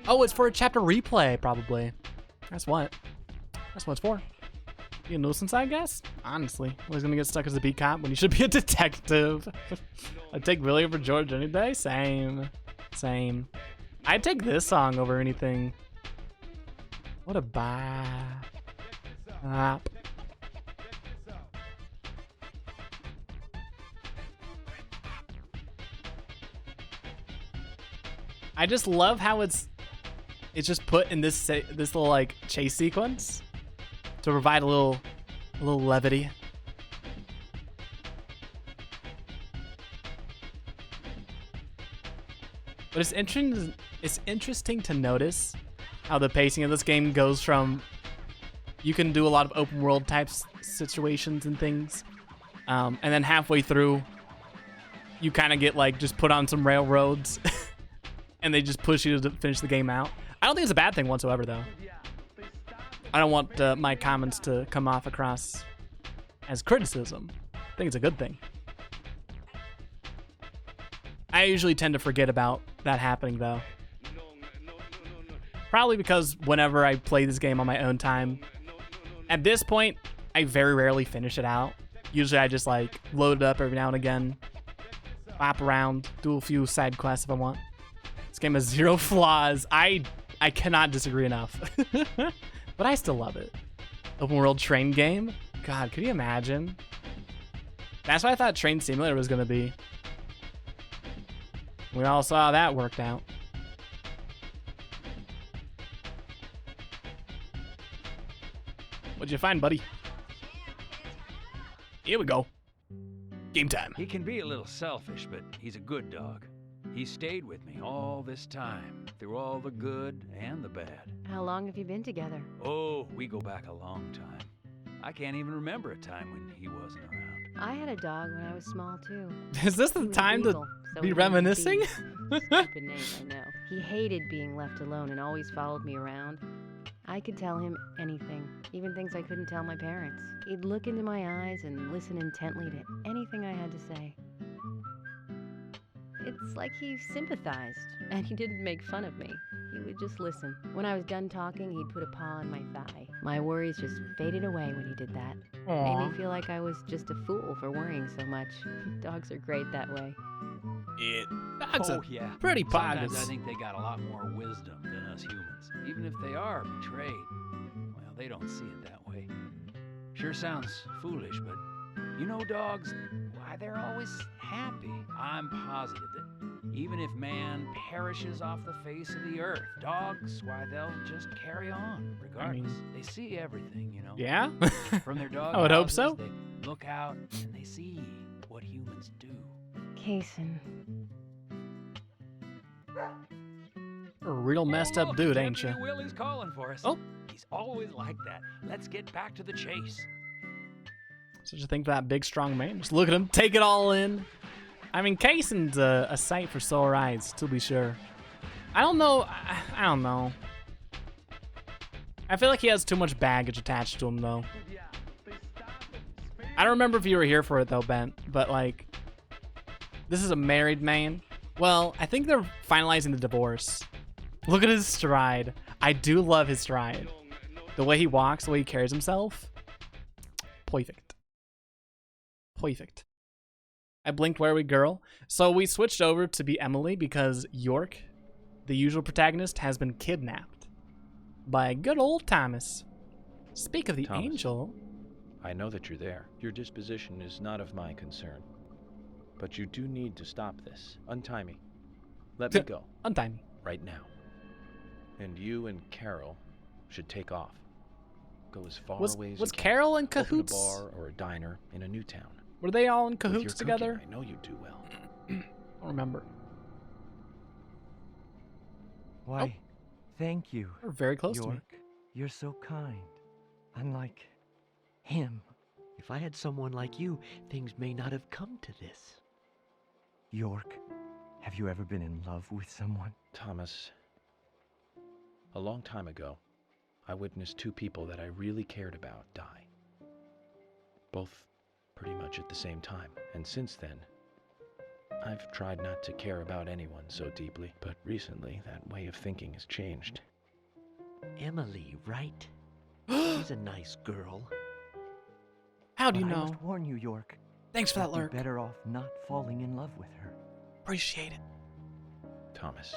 Oh, it's for a chapter replay, probably. That's what it's for. Be a nuisance, I guess? Honestly. He's gonna get stuck as a beat cop when he should be a detective. I'd take Willie over George any day. Same. I'd take this song over anything. What a bop. I just love how it's just put in this little like chase sequence to provide a little levity. But it's interesting to notice how the pacing of this game goes from you can do a lot of open world types situations and things, and then halfway through you kind of get like just put on some railroads and they just push you to finish the game out. I don't think it's a bad thing whatsoever, though. I don't want my comments to come off across as criticism. I think it's a good thing. I usually tend to forget about that happening, though. Probably because whenever I play this game on my own time, at this point, I very rarely finish it out. Usually I just like load it up every now and again, bop around, do a few side quests if I want. This game has 0 flaws. I cannot disagree enough. But I still love it. Open world train game? God, could you imagine? That's what I thought Train Simulator was gonna be. We all saw how that worked out. What'd you find, buddy? Here we go. Game time. He can be a little selfish, but he's a good dog. He stayed with me all this time, through all the good and the bad. How long have you been together? Oh, we go back a long time. I can't even remember a time when he wasn't around. I had a dog when I was small, too. Is this the He was time to Beagle, so be he named reminiscing? Steve. Stupid name, I know. He hated being left alone and always followed me around. I could tell him anything, even things I couldn't tell my parents. He'd look into my eyes and listen intently to anything I had to say. It's like he sympathized, and he didn't make fun of me. He would just listen. When I was done talking, he'd put a paw on my thigh. My worries just faded away when he did that. Made me feel like I was just a fool for worrying so much. Dogs are great that way. Dogs Oh, are yeah. pretty Sometimes poggers. I think they got a lot more wisdom than us humans. Even if they are betrayed, well, they don't see it that way. Sure sounds foolish, but you know dogs, why they're always happy. I'm positive that Even if man perishes off the face of the earth, dogs, why, they'll just carry on, regardless. They see everything, you know. Yeah? From their dog I would hope houses, so. they look out and they see what humans do. Kaysen. You're a real messed up dude, ain't you? Deputy Willie's calling for us. Oh. He's always like that. Let's get back to the chase. Such a thing for that big, strong man. Just look at him, take it all in. I mean, Kaysen's a sight for sore eyes, to be sure. I don't know. I don't know. I feel like he has too much baggage attached to him, though. I don't remember if you were here for it, though, Ben, but, like, this is a married man. Well, I think they're finalizing the divorce. Look at his stride. I do love his stride. The way he walks, the way he carries himself. Perfect. Perfect. I blinked, where are we, girl? So we switched over to be Emily because York, the usual protagonist, has been kidnapped by good old Thomas. Speak of the Thomas, angel. I know that you're there. Your disposition is not of my concern. But you do need to stop this. Untie me. Let me go. Untie me. Right now. And you and Carol should take off. Go as far away as you Was can. Carol in cahoots? Open a bar or a diner in a new town. Were they all in With your cahoots together? cooking, I know you do well. I don't remember. Why, thank you. They're very close to me. York. You're so kind. Unlike him. If I had someone like you, things may not have come to this. York, have you ever been in love with someone? Thomas, a long time ago, I witnessed two people that I really cared about die. Both pretty much at the same time. And since then, I've tried not to care about anyone so deeply, but recently that way of thinking has changed. Emily, right? She's a nice girl. How do you But I know? must warn you, York. Thanks for that You'd be lurk. better off not falling in love with her. Appreciate it. Thomas,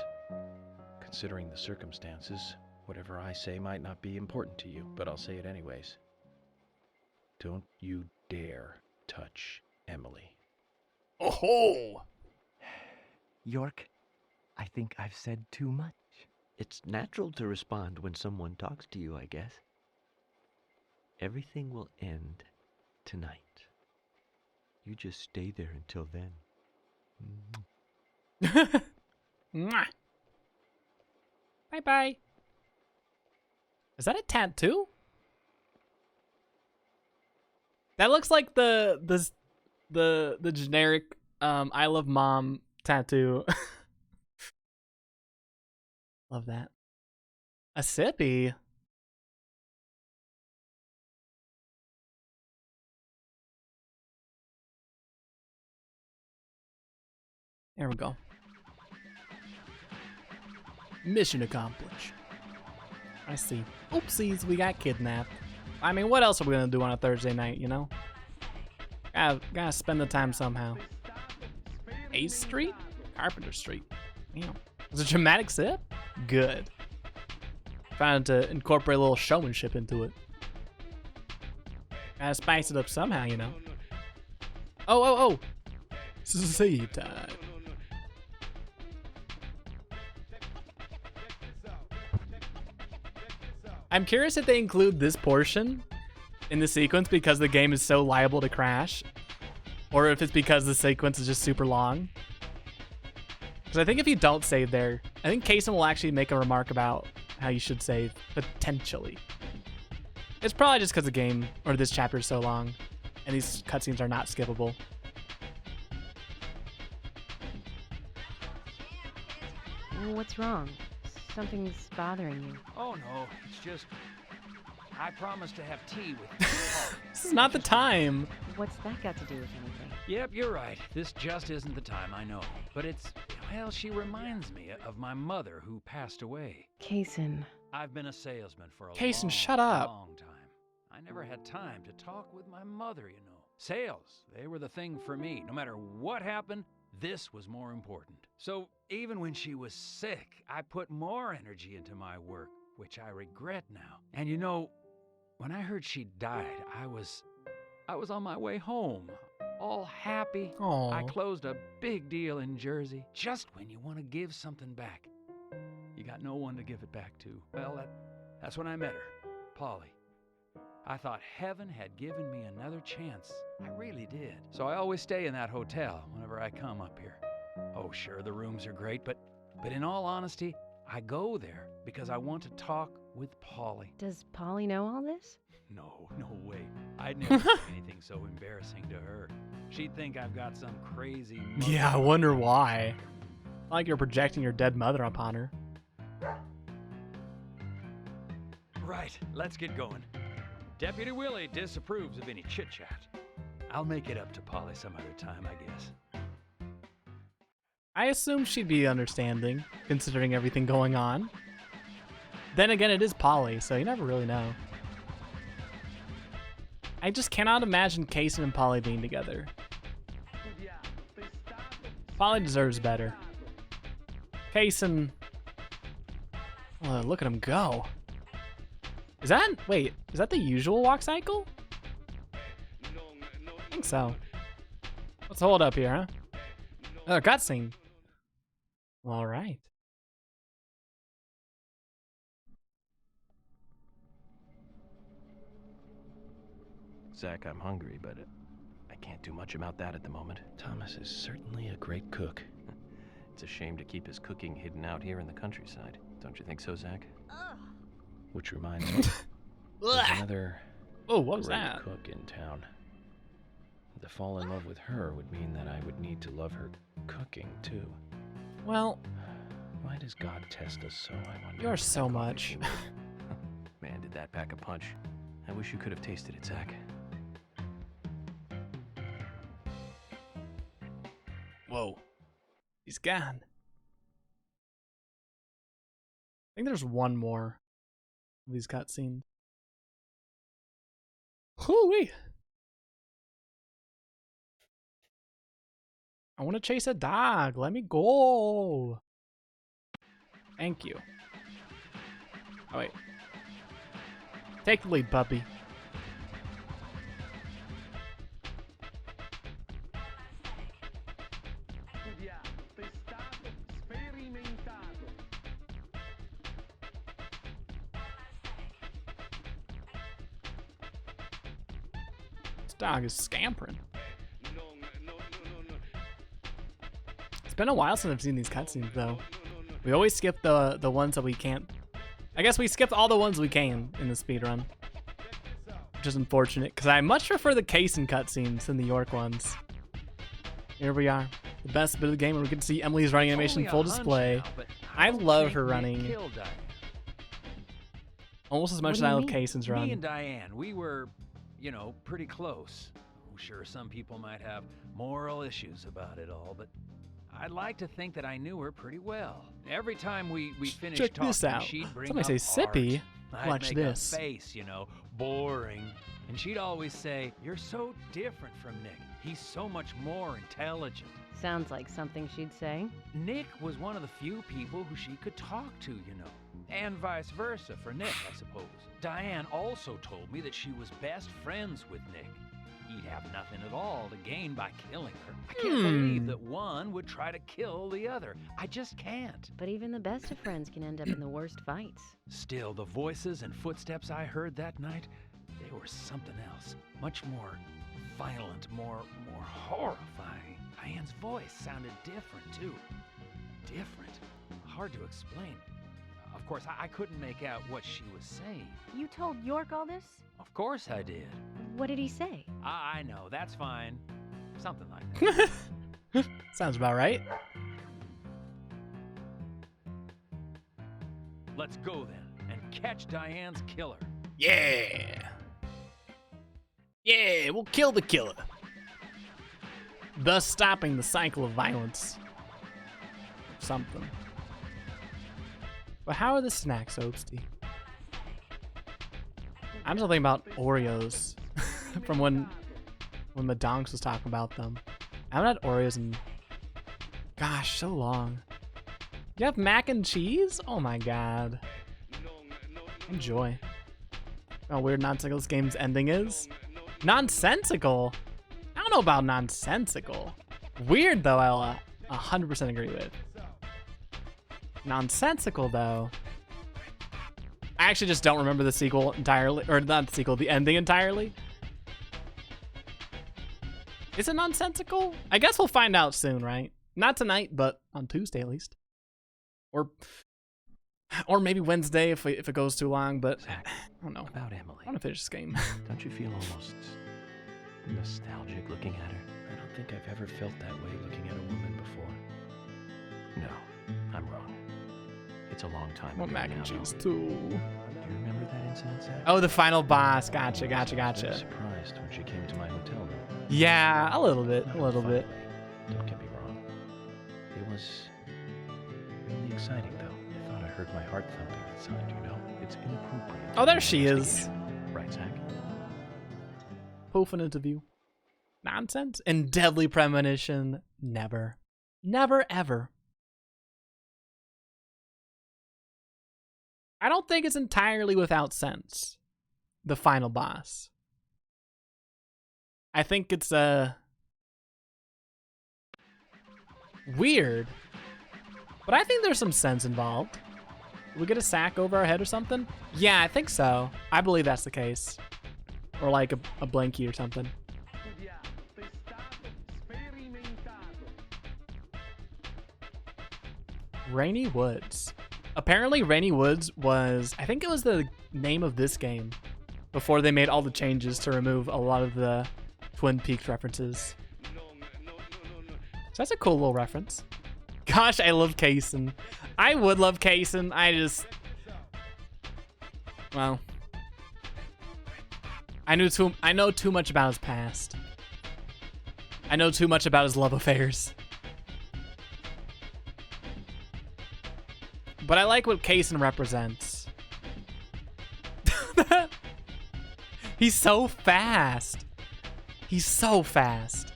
considering the circumstances, whatever I say might not be important to you, but I'll say it anyways. Don't you dare touch Emily. Oh! York, I think I've said too much. It's natural to respond when someone talks to you, I guess. Everything will end tonight. You just stay there until then. Mwah. Bye-bye. Is that a tattoo? That looks like the generic I love mom tattoo. Love that. A sippy. There we go. Mission accomplished. I see. Oopsies, we got kidnapped. I mean, what else are we gonna do on a Thursday night, you know? Gotta spend the time somehow. 8th Street? Carpenter Street. Damn. Was it a dramatic sip? Good. Trying to incorporate a little showmanship into it. Gotta spice it up somehow, you know? Oh! See time. I'm curious if they include this portion in the sequence because the game is so liable to crash, or if it's because the sequence is just super long. Because I think if you don't save there, I think Kaysen will actually make a remark about how you should save, potentially. It's probably just because the game, or this chapter is so long, and these cutscenes are not skippable. What's wrong? Something's bothering you. Oh no, it's just I promised to have tea with you. This is not the time. What's that got to do with anything? Yep, you're right. This just isn't the time, I know. But it's, well, she reminds me of my mother who passed away. Kaysen. I've been a salesman for a Kaysen, shut up. long time. I never had time to talk with my mother, you know. Sales, they were the thing for me. No matter what happened, this was more important. So even when she was sick, I put more energy into my work, which I regret now. And you know, when I heard she died, I was on my way home, all happy. Aw. I closed a big deal in Jersey just when you want to give something back. You got no one to give it back to. Well, that's when I met her, Polly. I thought heaven had given me another chance. I really did. So I always stay in that hotel whenever I come up here. Oh, sure, the rooms are great, but in all honesty, I go there because I want to talk with Polly. Does Polly know all this? No way. I'd never say anything so embarrassing to her. She'd think I've got some crazy... Yeah, I wonder why. Like you're projecting your dead mother upon her. Right, let's get going. Deputy Willie disapproves of any chit-chat. I'll make it up to Polly some other time, I guess. I assume she'd be understanding, considering everything going on. Then again, it is Polly, so you never really know. I just cannot imagine Kaysen and Polly being together. Polly deserves better. Kaysen... look at him go. Is that the usual walk cycle? I think so. Let's hold up here, huh? Oh, cutscene. All right. Zach, I'm hungry, but I can't do much about that at the moment. Thomas is certainly a great cook. It's a shame to keep his cooking hidden out here in the countryside. Don't you think so, Zach? Which reminds me, there's another what was great that? cook in town. To fall in love with her would mean that I would need to love her cooking, too. Well, why does God test us so, I wonder? You're so much. Man, did that pack a punch. I wish you could have tasted it, Zach. Whoa. He's gone. I think there's one more of these cutscenes. Hoo-wee! I want to chase a dog. Let me go. Thank you. Oh, wait. Take the lead, puppy. This dog is scampering. It's been a while since I've seen these cutscenes, though. We always skip the ones that we can't. I guess we skipped all the ones we can in the speedrun. Which is unfortunate, because I much prefer the Kaysen cutscenes than the York ones. Here we are. The best bit of the game where we get to see Emily's running animation full display. I love her running. Almost as much as I love Kaysen's run. Me and Diane, we were, pretty close. Oh, sure, some people might have moral issues about it all, but I'd like to think that I knew her pretty well. Every time we finished Check talking, this out. she'd bring Somebody up say sippy. art. Watch I'd make this. a face, boring. And she'd always say, "You're so different from Nick. He's so much more intelligent." Sounds like something she'd say. Nick was one of the few people who she could talk to, And vice versa for Nick, I suppose. Diane also told me that she was best friends with Nick. He'd have nothing at all to gain by killing her. I can't believe that one would try to kill the other. I just can't. But even the best of friends can end up in the worst fights. Still, the voices and footsteps I heard that night, they were something else. Much more violent, more horrifying. Diane's voice sounded different, too. Different. Hard to explain. Of course, I couldn't make out what she was saying. You told York all this? Of course I did. What did he say? I know, that's fine. Something like that. Sounds about right. Let's go then, and catch Diane's killer. Yeah. Yeah, we'll kill the killer. Thus stopping the cycle of violence. Or something. But how are the snacks, Obsty? I'm still thinking about Oreos from when Madonks was talking about them. I haven't had Oreos in, gosh, so long. You have mac and cheese? Oh my god. Enjoy. How weird nonsensical this game's ending is. Nonsensical? I don't know about nonsensical. Weird, though, I'll 100% agree with. Nonsensical, though. I actually just don't remember the sequel entirely, or not the sequel, the ending entirely. Is it nonsensical? I guess we'll find out soon, right? Not tonight, but on Tuesday at least. Or maybe Wednesday if it goes too long, but Zach, I don't know. about Emily. I want to finish this game. Don't you feel almost nostalgic looking at her? I don't think I've ever felt that way looking at a woman before. No, I'm wrong. It's a long time I want ago mac and now, cheese though. too. Do you remember that incident, Zach? Oh, the final boss. Gotcha. I was very surprised when she came to my hotel room. Yeah, a little bit. Not A little bit. funny. Don't get me wrong. It was really exciting, though. I thought I heard my heart thumping inside, you know? It's inappropriate. Oh, there she is. Right, Zach? Poof, an interview. Nonsense. And Deadly Premonition. Never. Never, ever. I don't think it's entirely without sense. The final boss. I think it's weird. But I think there's some sense involved. Did we get a sack over our head or something? Yeah, I think so. I believe that's the case. Or like a blankie or something. Rainy Woods. Apparently Rainy Woods was, I think it was the name of this game before they made all the changes to remove a lot of the Twin Peaks references. So that's a cool little reference. Gosh, I love Kaysen. I would love Kaysen. Well, I know too much about his past. I know too much about his love affairs. But I like what Kaysen represents. He's so fast. He's so fast.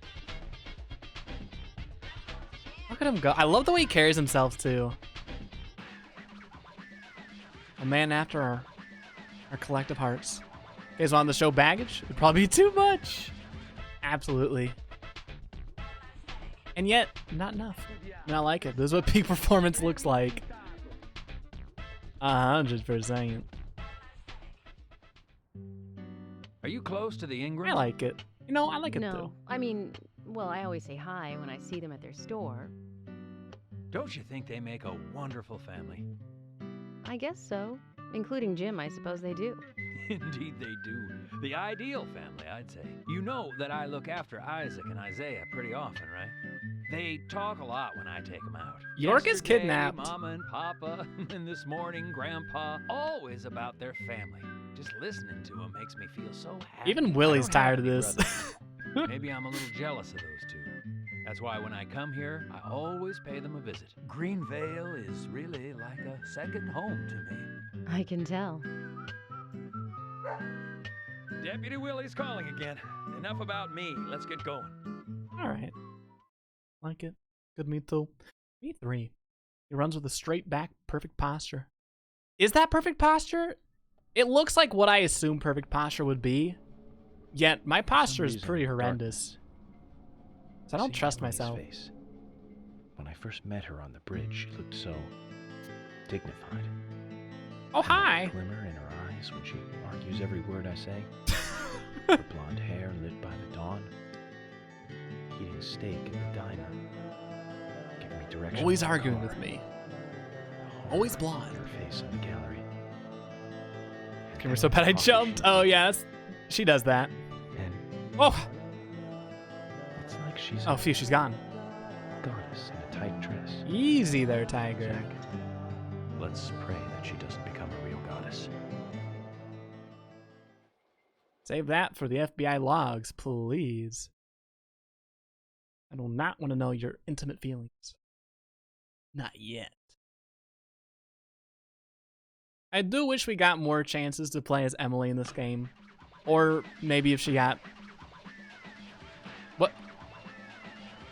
Look at him go. I love the way he carries himself, too. A man after our collective hearts. You guys want the show baggage? It'd probably be too much. Absolutely. And yet, not enough. And I like it. This is what peak performance looks like. 100%. Are you close to the Ingrams? I like it. You know, I like it No, too. I mean, well, I always say hi when I see them at their store. Don't you think they make a wonderful family? I guess so. Including Jim, I suppose they do. Indeed they do. The ideal family, I'd say. You know that I look after Isaac and Isaiah pretty often, right? They talk a lot when I take them out. York is Yesterday, kidnapped. Mama and Papa, and this morning, Grandpa, always about their family. Just listening to them makes me feel so happy. Even Willie's I don't have tired of any this. brothers. Maybe I'm a little jealous of those two. That's why when I come here, I always pay them a visit. Greenvale is really like a second home to me. I can tell. Deputy Willie's calling again. Enough about me. Let's get going. All right. Like it. Good me too. Me 3. He runs with a straight back, perfect posture. Is that perfect posture? It looks like what I assume perfect posture would be. Yet my posture is pretty horrendous. So I don't trust myself. Face. When I first met her on the bridge, she looked so dignified. Oh, hi. A glimmer in her eyes when she argues every word I say. Her blonde hair lit by the dawn. Eating steak in the diner. Giving me directions. Always on the arguing car. with me. The Always horror blonde. on her face in the gallery. And Okay, we're then so bad I coffee jumped. shop. Oh, yes. She does that. And Oh. it's like she's Oh, a phew, she's gone. goddess in a tight dress. Easy there, Tiger. Zach, let's pray that she doesn't become a real goddess. Save that for the FBI logs, please. I do not want to know your intimate feelings. Not yet. I do wish we got more chances to play as Emily in this game. Or maybe if she got... What?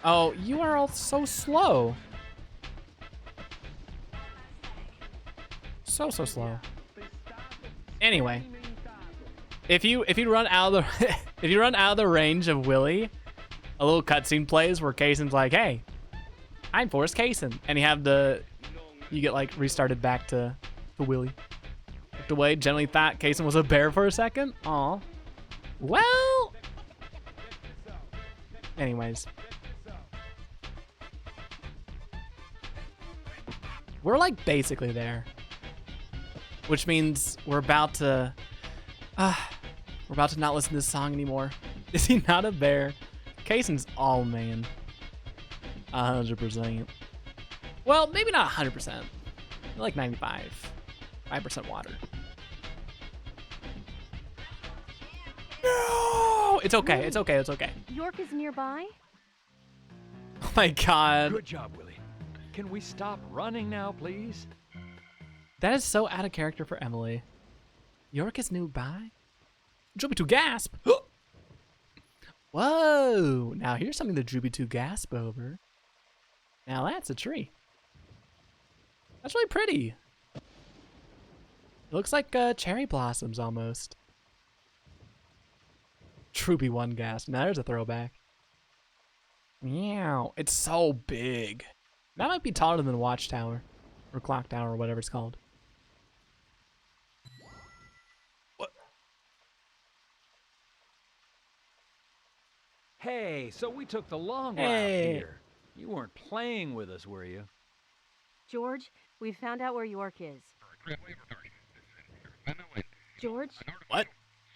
Oh, you are all so slow. So slow. Anyway. If you run out of the if you run out of the range of Willie, a little cutscene plays where Kaysen's like, hey, I'm Forrest Kaysen. And you get like restarted back to Willie. Looked away, generally thought Kaysen was a bear for a second. Aw. Well. Anyways. We're like basically there. Which means we're about to not listen to this song anymore. Is he not a bear? Kaysen's all man. 100%. Well, maybe not 100%. Like 95. 5% water. No! It's okay, it's okay, it's okay. York is nearby? Oh my god. Good job, Willie. Can we stop running now, please? That is so out of character for Emily. York is nearby? Droopy to gasp! Whoa! Now here's something that Droopy to gasp over. Now that's a tree. That's really pretty. It looks like cherry blossoms almost. Droopy 1 gasp. Now there's a throwback. Meow. It's so big. That might be taller than the watchtower. Or clock tower or whatever it's called. What? Hey, so we took the long route Hey. here. You weren't playing with us, were you? George, we found out where York is. George? What?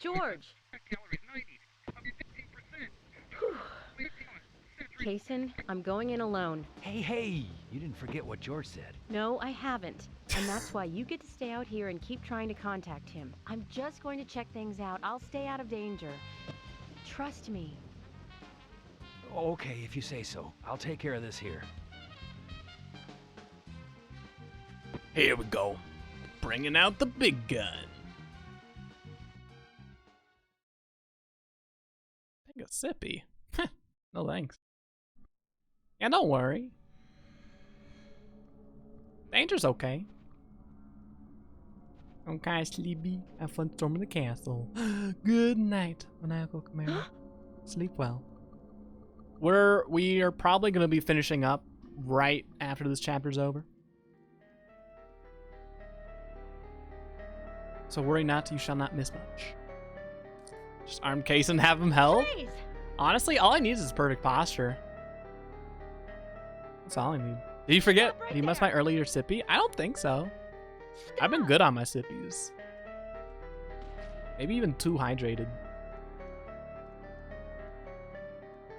George! Kaysen, I'm going in alone. Hey, you didn't forget what George said. No, I haven't. And that's why you get to stay out here and keep trying to contact him. I'm just going to check things out. I'll stay out of danger. Trust me. Okay, if you say so. I'll take care of this here. Here we go. Bringing out the big gun. Take a sippy. No thanks. Yeah, don't worry. Danger's okay. Okay, sleepy. Have fun storming the castle. Good night, Maniacal Chimera. Sleep well. We are probably going to be finishing up right after this chapter's over. So worry not, you shall not miss much. Just arm Case and have him help. Please. Honestly, all I need is perfect posture. That's all I need. Did you forget? Stop right Did you miss there. my earlier sippy? I don't think so. Stop. I've been good on my sippies. Maybe even too hydrated.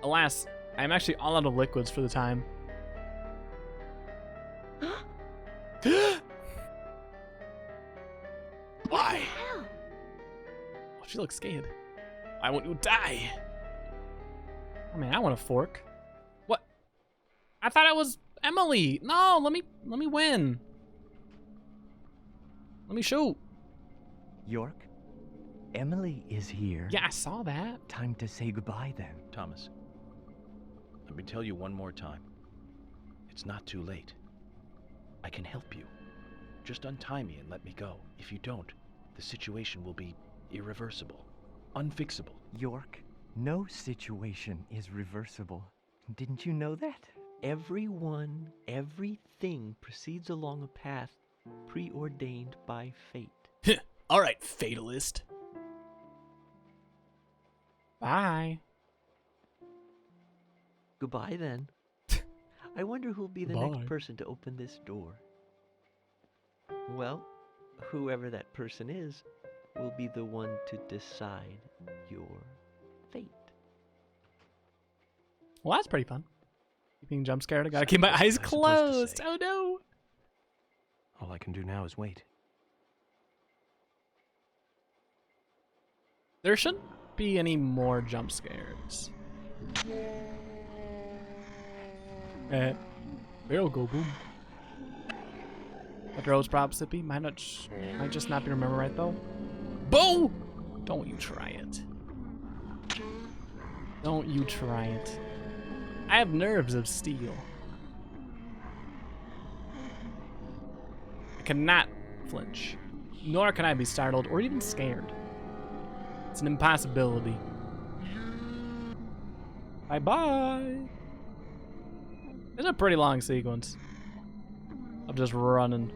Alas, I'm actually all out of liquids for the time. Why? Hell. Oh, she looks scared. Why won't you die? I mean, I want a fork. What? I thought it was Emily. No, let me win. Let me shoot. York, Emily is here. Yeah, I saw that. Time to say goodbye then. Thomas, let me tell you one more time. It's not too late. I can help you. Just untie me and let me go. If you don't, the situation will be irreversible, unfixable. York, no situation is reversible. Didn't you know that? Everyone, everything proceeds along a path preordained by fate. All right, fatalist. Bye. Goodbye then. I wonder who'll be the Bye. next person to open this door. Well, whoever that person is will be the one to decide your fate. Well, that's pretty fun. Being jump scared, I gotta keep my eyes supposed to closed. say? Oh no. All I can do now is wait. There shouldn't be any more jump scares. Barrel go boom. That rose prop sippy might just not be remembered right though. Boo! Don't you try it. Don't you try it. I have nerves of steel. I cannot flinch, nor can I be startled or even scared. It's an impossibility. Bye-bye. It's a pretty long sequence of just running.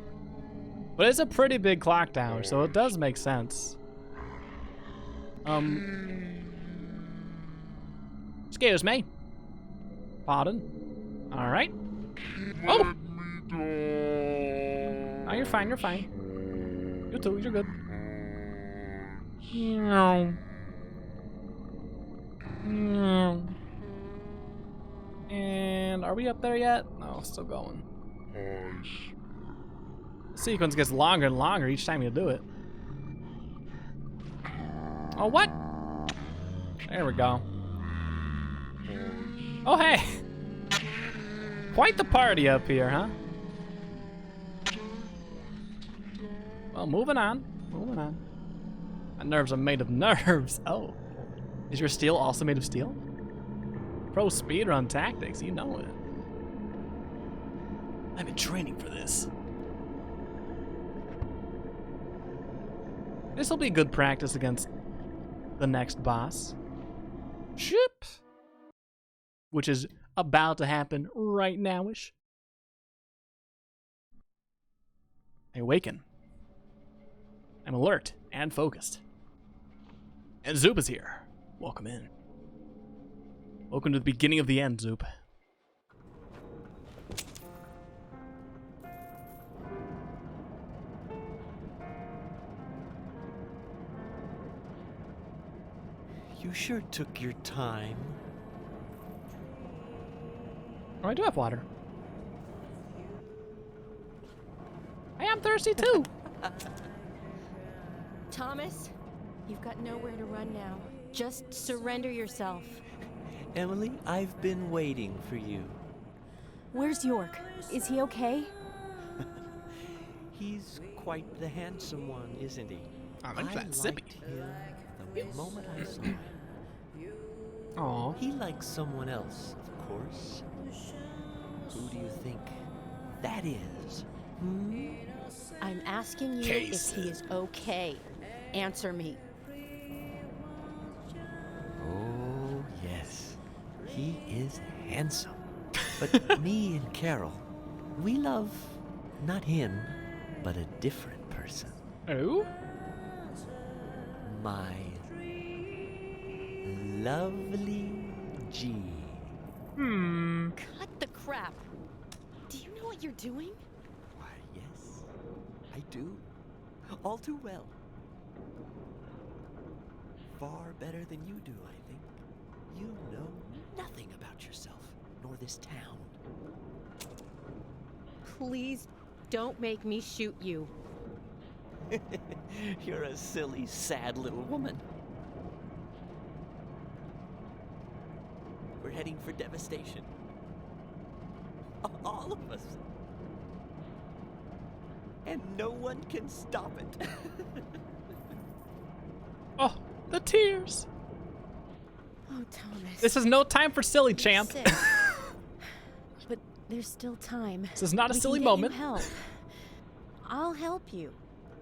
But it's a pretty big clock tower, so it does make sense. Excuse me. Pardon. Alright. Oh! Oh, you're fine, you're fine. You too, you're good. Meow. Meow. And are we up there yet? No, still going. The sequence gets longer and longer each time you do it. Oh, what? There we go. Oh, hey! Quite the party up here, huh? Well, moving on. Moving on. My nerves are made of nerves. Oh. Is your steel also made of steel? Pro speedrun tactics, you know it. I've been training for this. This will be good practice against the next boss. Ship! Which is about to happen right now-ish. I awaken. I'm alert and focused. And Zoop is here. Welcome in. Welcome to the beginning of the end, Zoop. You sure took your time. Oh, I do have water. I am thirsty too. Thomas, you've got nowhere to run now. Just surrender yourself. Emily, I've been waiting for you. Where's York? Is he okay? He's quite the handsome one, isn't he? I like that sippy. Him the moment I saw him. Aww. He likes someone else, of course. Who do you think that is? Hmm? I'm asking you if he is okay. Answer me. Oh, yes. He is handsome. But me and Carol, we love not him, but a different person. Oh? My lovely G. Cut the crap. Do you know what you're doing? Why, yes, I do. All too well. Far better than you do, I think. You know nothing about yourself, nor this town. Please don't make me shoot you. You're a silly, sad little woman. We're heading for devastation. All of us. And no one can stop it. Oh, the tears. Oh, Thomas. This is no time for silly, You're champ. sick. But there's still time. This is not a We silly can get you moment. help. I'll help you.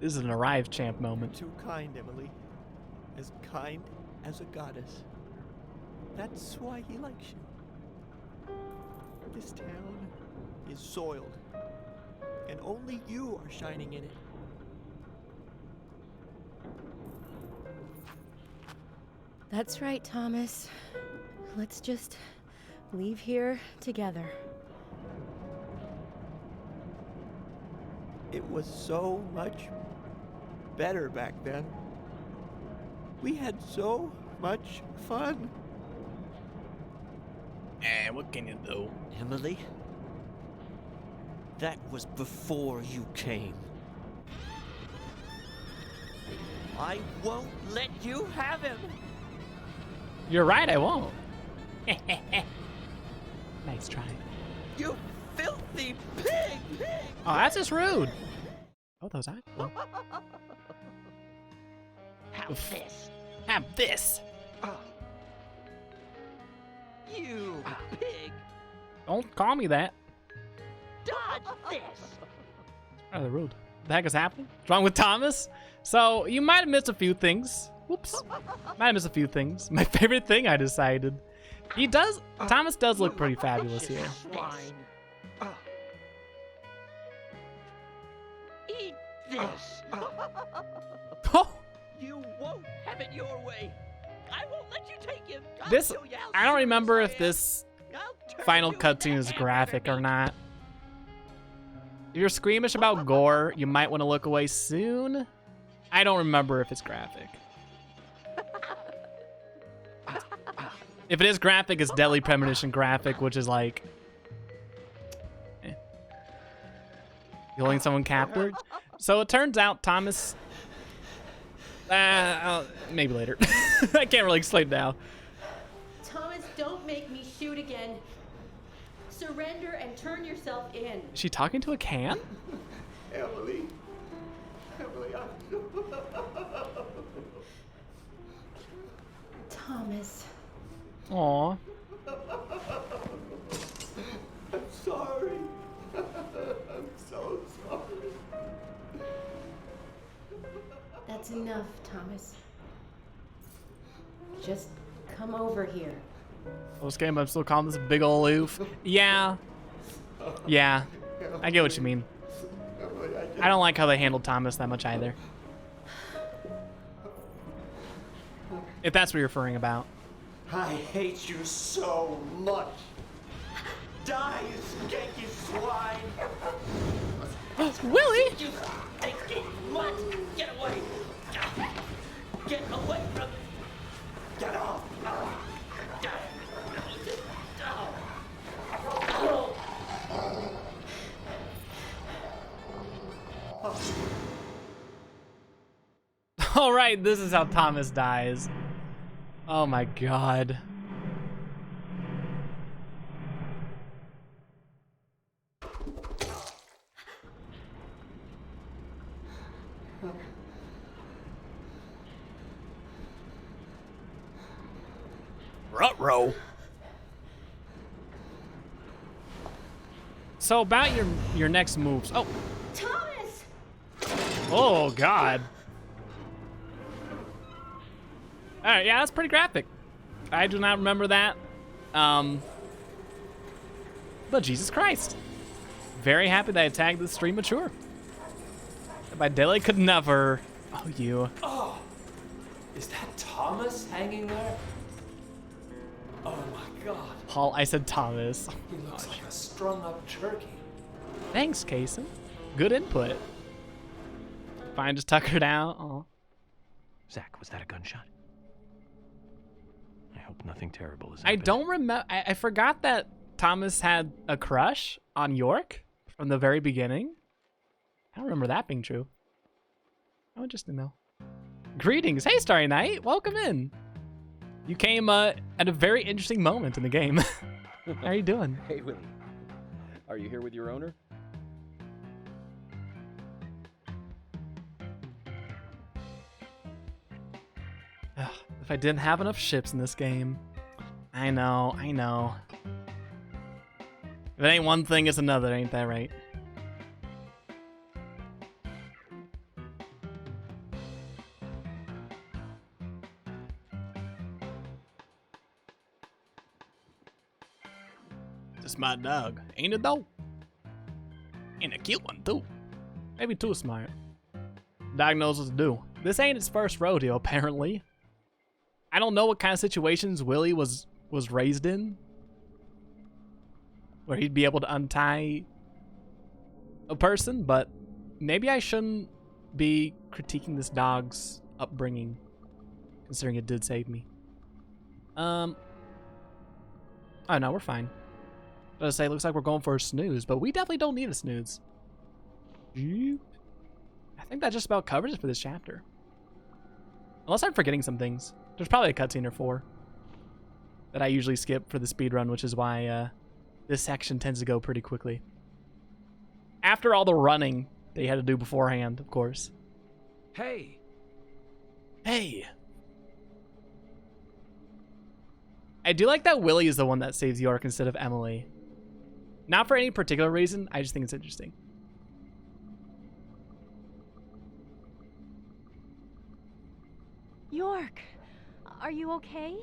This is an arrive champ moment. Too kind, Emily. As kind as a goddess. That's why he likes you. This town is soiled, and only you are shining in it. That's right, Thomas. Let's just leave here together. It was so much better back then. We had so much fun. What can you do? Emily, that was before you came. I won't let you have him. You're right, I won't. Nice try. You filthy pig! Oh, that's just rude. Oh, those eyes. Oh. Have this. Have this. You pig! Don't call me that. Dodge this! Rather rude. What the heck is happening? What's wrong with Thomas? So, you might have missed a few things. Whoops. Might have missed a few things. My favorite thing I decided He does. Thomas does look pretty fabulous here. Swine. Eat this. Oh, You won't have it your way. I won't let you take him. this. I don't remember if this final cutscene is graphic or not. If you're squeamish about gore, you might want to look away soon. I don't remember if it's graphic. If it is graphic, it's Deadly Premonition graphic, which is like... You holding someone captured? So it turns out Thomas... maybe later. I can't really explain now. Thomas, don't make me shoot again. Surrender and turn yourself in. Is she talking to a can? Emily. Emily, Thomas. Aw. I'm sorry. I'm so sorry. That's enough, Thomas. Just come over here. This game, I'm still calling this a big ol' oof. Yeah. Yeah. I get what you mean. I don't like how they handled Thomas that much either. If that's what you're referring about. I hate you so much. Die, you skanky swine. Willie! You stinky mutt. Get away. Get away from me. Get off. All right, this is how Thomas dies. Oh my god. Ruh-roh. So about your next moves. Oh. Thomas! Oh god. All right, yeah, that's pretty graphic. I do not remember that. But Jesus Christ. Very happy that I tagged this stream mature. My daily could never. Oh, you. Oh, is that Thomas hanging there? Oh my god. Paul, I said Thomas. He looks like a strung up turkey. Thanks, Kason. Good input. Fine, just tuckered out. Oh. Zach, was that a gunshot? I hope nothing terrible is I happening. don't remember. I forgot that Thomas had a crush on York from the very beginning. I don't remember that being true. Oh, interesting though. Greetings. Hey, Starry Night. Welcome in. You came at a very interesting moment in the game. How are you doing? Hey, Willie. Are you here with your owner? Ugh, if I didn't have enough ships in this game. I know, I know. If it ain't one thing, it's another, ain't that right? Just my dog, ain't it though? And a cute one too. Maybe too smart. Dog knows what to do. This ain't his first rodeo, apparently. I don't know what kind of situations Willie was raised in, where he'd be able to untie a person, but maybe I shouldn't be critiquing this dog's upbringing, considering it did save me. Oh no, we're fine. I was gonna say, looks like we're going for a snooze, but we definitely don't need a snooze. I think that just about covers it for this chapter. Unless I'm forgetting some things. There's probably a cutscene or 4 that I usually skip for the speedrun, which is why this section tends to go pretty quickly. After all the running they had to do beforehand, of course. Hey. Hey. I do like that Willie is the one that saves York instead of Emily. Not for any particular reason, I just think it's interesting. York, are you okay?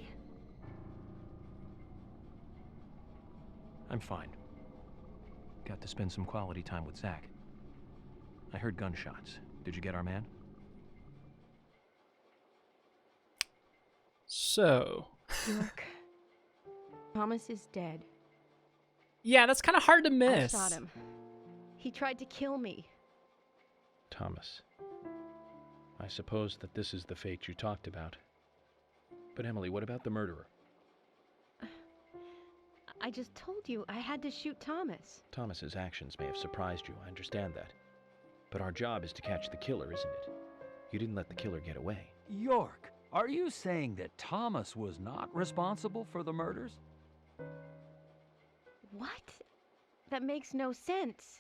I'm fine. Got to spend some quality time with Zach. I heard gunshots. Did you get our man? So. York. Thomas is dead. Yeah, that's kind of hard to I miss. shot him. He tried to kill me. Thomas. I suppose that this is the fate you talked about. But Emily, what about the murderer? I just told you I had to shoot Thomas. Thomas's actions may have surprised you, I understand that. But our job is to catch the killer, isn't it? You didn't let the killer get away. York, are you saying that Thomas was not responsible for the murders? What? That makes no sense.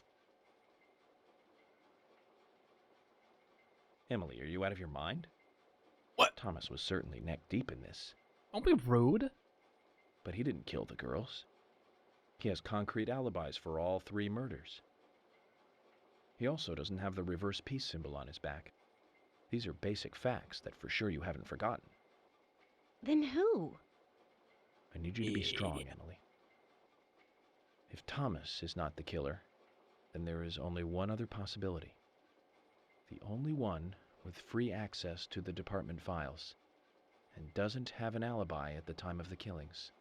Emily, are you out of your mind? What? Thomas was certainly neck deep in this. Don't be rude. But he didn't kill the girls. He has concrete alibis for all 3 murders. He also doesn't have the reverse peace symbol on his back. These are basic facts that for sure you haven't forgotten. Then who? I need you to be strong, Emily. If Thomas is not the killer, then there is only one other possibility. The only one with free access to the department files and doesn't have an alibi at the time of the killings.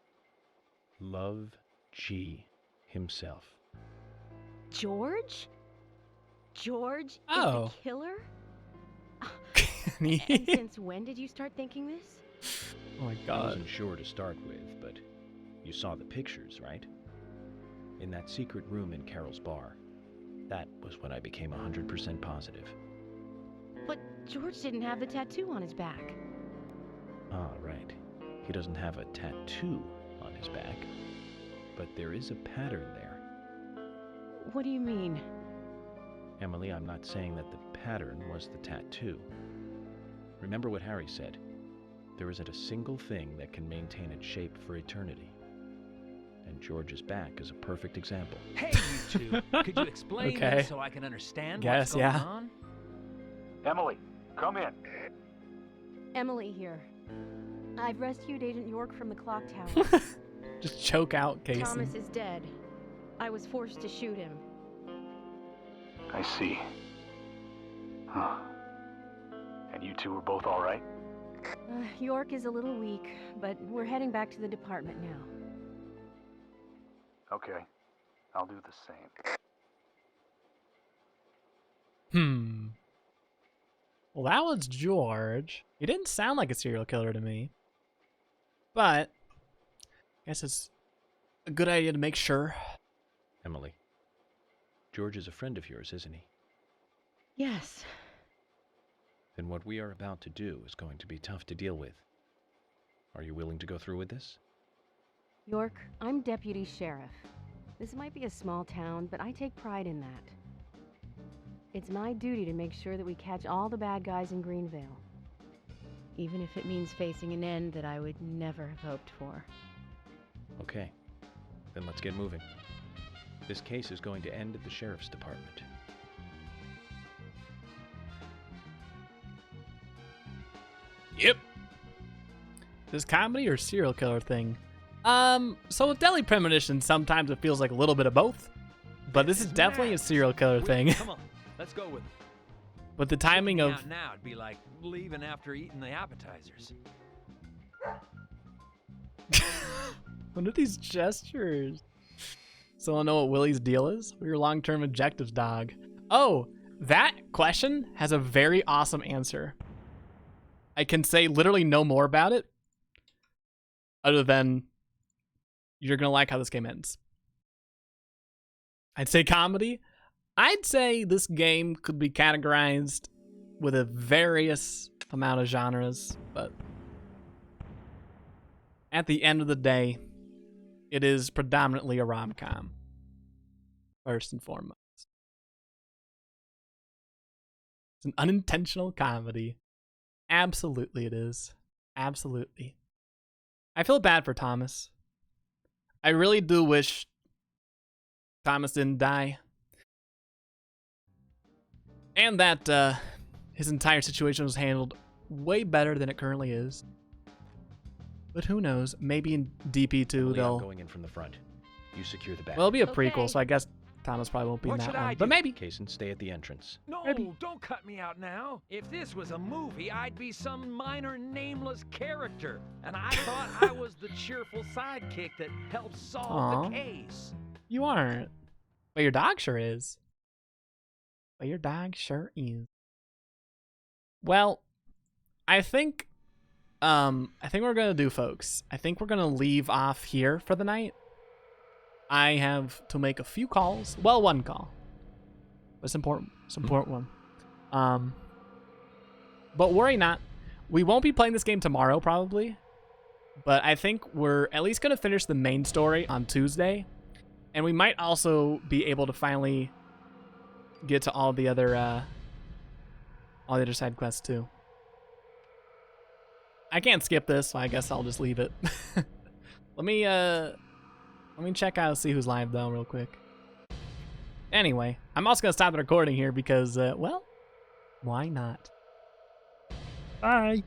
Love G himself. George? George is Oh. the killer? And since when did you start thinking this? Oh my I god. wasn't sure to start with, but you saw the pictures, right? In that secret room in Carol's bar. That was when I became 100% positive. But George didn't have the tattoo on his back. Ah, right. He doesn't have a tattoo on his back, but there is a pattern there. What do you mean? Emily, I'm not saying that the pattern was the tattoo. Remember what Harry said. There isn't a single thing that can maintain its shape for eternity. And George's back is a perfect example. Hey, you two, could you explain Okay. this so I can understand Guess, what's going yeah. on? Emily, come in. Emily here. I've rescued Agent York from the clock tower. Just choke out Casey. Thomas is dead. I was forced to shoot him. I see. Huh. And you two are both all right? York is a little weak, but we're heading back to the department now. Okay. I'll do the same. Well, that was George. He didn't sound like a serial killer to me. But I guess it's a good idea to make sure. Emily, George is a friend of yours, isn't he? Yes. Then what we are about to do is going to be tough to deal with. Are you willing to go through with this? York, I'm deputy sheriff. This might be a small town, but I take pride in that. It's my duty to make sure that we catch all the bad guys in Greenvale. Even if it means facing an end that I would never have hoped for. Okay, then let's get moving. This case is going to end at the sheriff's department. Yep. This comedy or serial killer thing? So with Deadly Premonitions, sometimes it feels like a little bit of both. But this is definitely a serial killer thing. Come on, let's go with it. But the timing of... Now it'd be like leaving after eating the appetizers. What are these gestures? So I know what Willie's deal is? What are your long-term objectives, dog? Oh, that question has a very awesome answer. I can say literally no more about it, other than you're gonna like how this game ends. I'd say comedy. I'd say this game could be categorized with a various amount of genres, but at the end of the day, it is predominantly a rom-com, first and foremost. It's an unintentional comedy. Absolutely it is. Absolutely. I feel bad for Thomas. I really do wish Thomas didn't die. And that his entire situation was handled way better than it currently is. But who knows? Maybe in DP2 Emily, I'm they'll... going in from the front. You secure the bag. Well, it'll be a prequel, so I guess Thomas probably won't be in What that should one. I But do? maybe. Kaysen, stay at the entrance. No, Maybe. don't cut me out now. If this was a movie, I'd be some minor nameless character. And I thought I was the cheerful sidekick that helps solve Aw. the case. You aren't. But your dog sure is. Well, I think we're gonna do, folks. I think we're gonna leave off here for the night. I have to make a few calls. Well, one call. It's important. It's an important one. But worry not. We won't be playing this game tomorrow, probably. But I think we're at least gonna finish the main story on Tuesday. And we might also be able to finally get to all the other side quests too. I can't skip this, so I guess I'll just leave it. Let me check out, see who's live though, real quick. Anyway, I'm also gonna stop the recording here because, well, why not? Bye.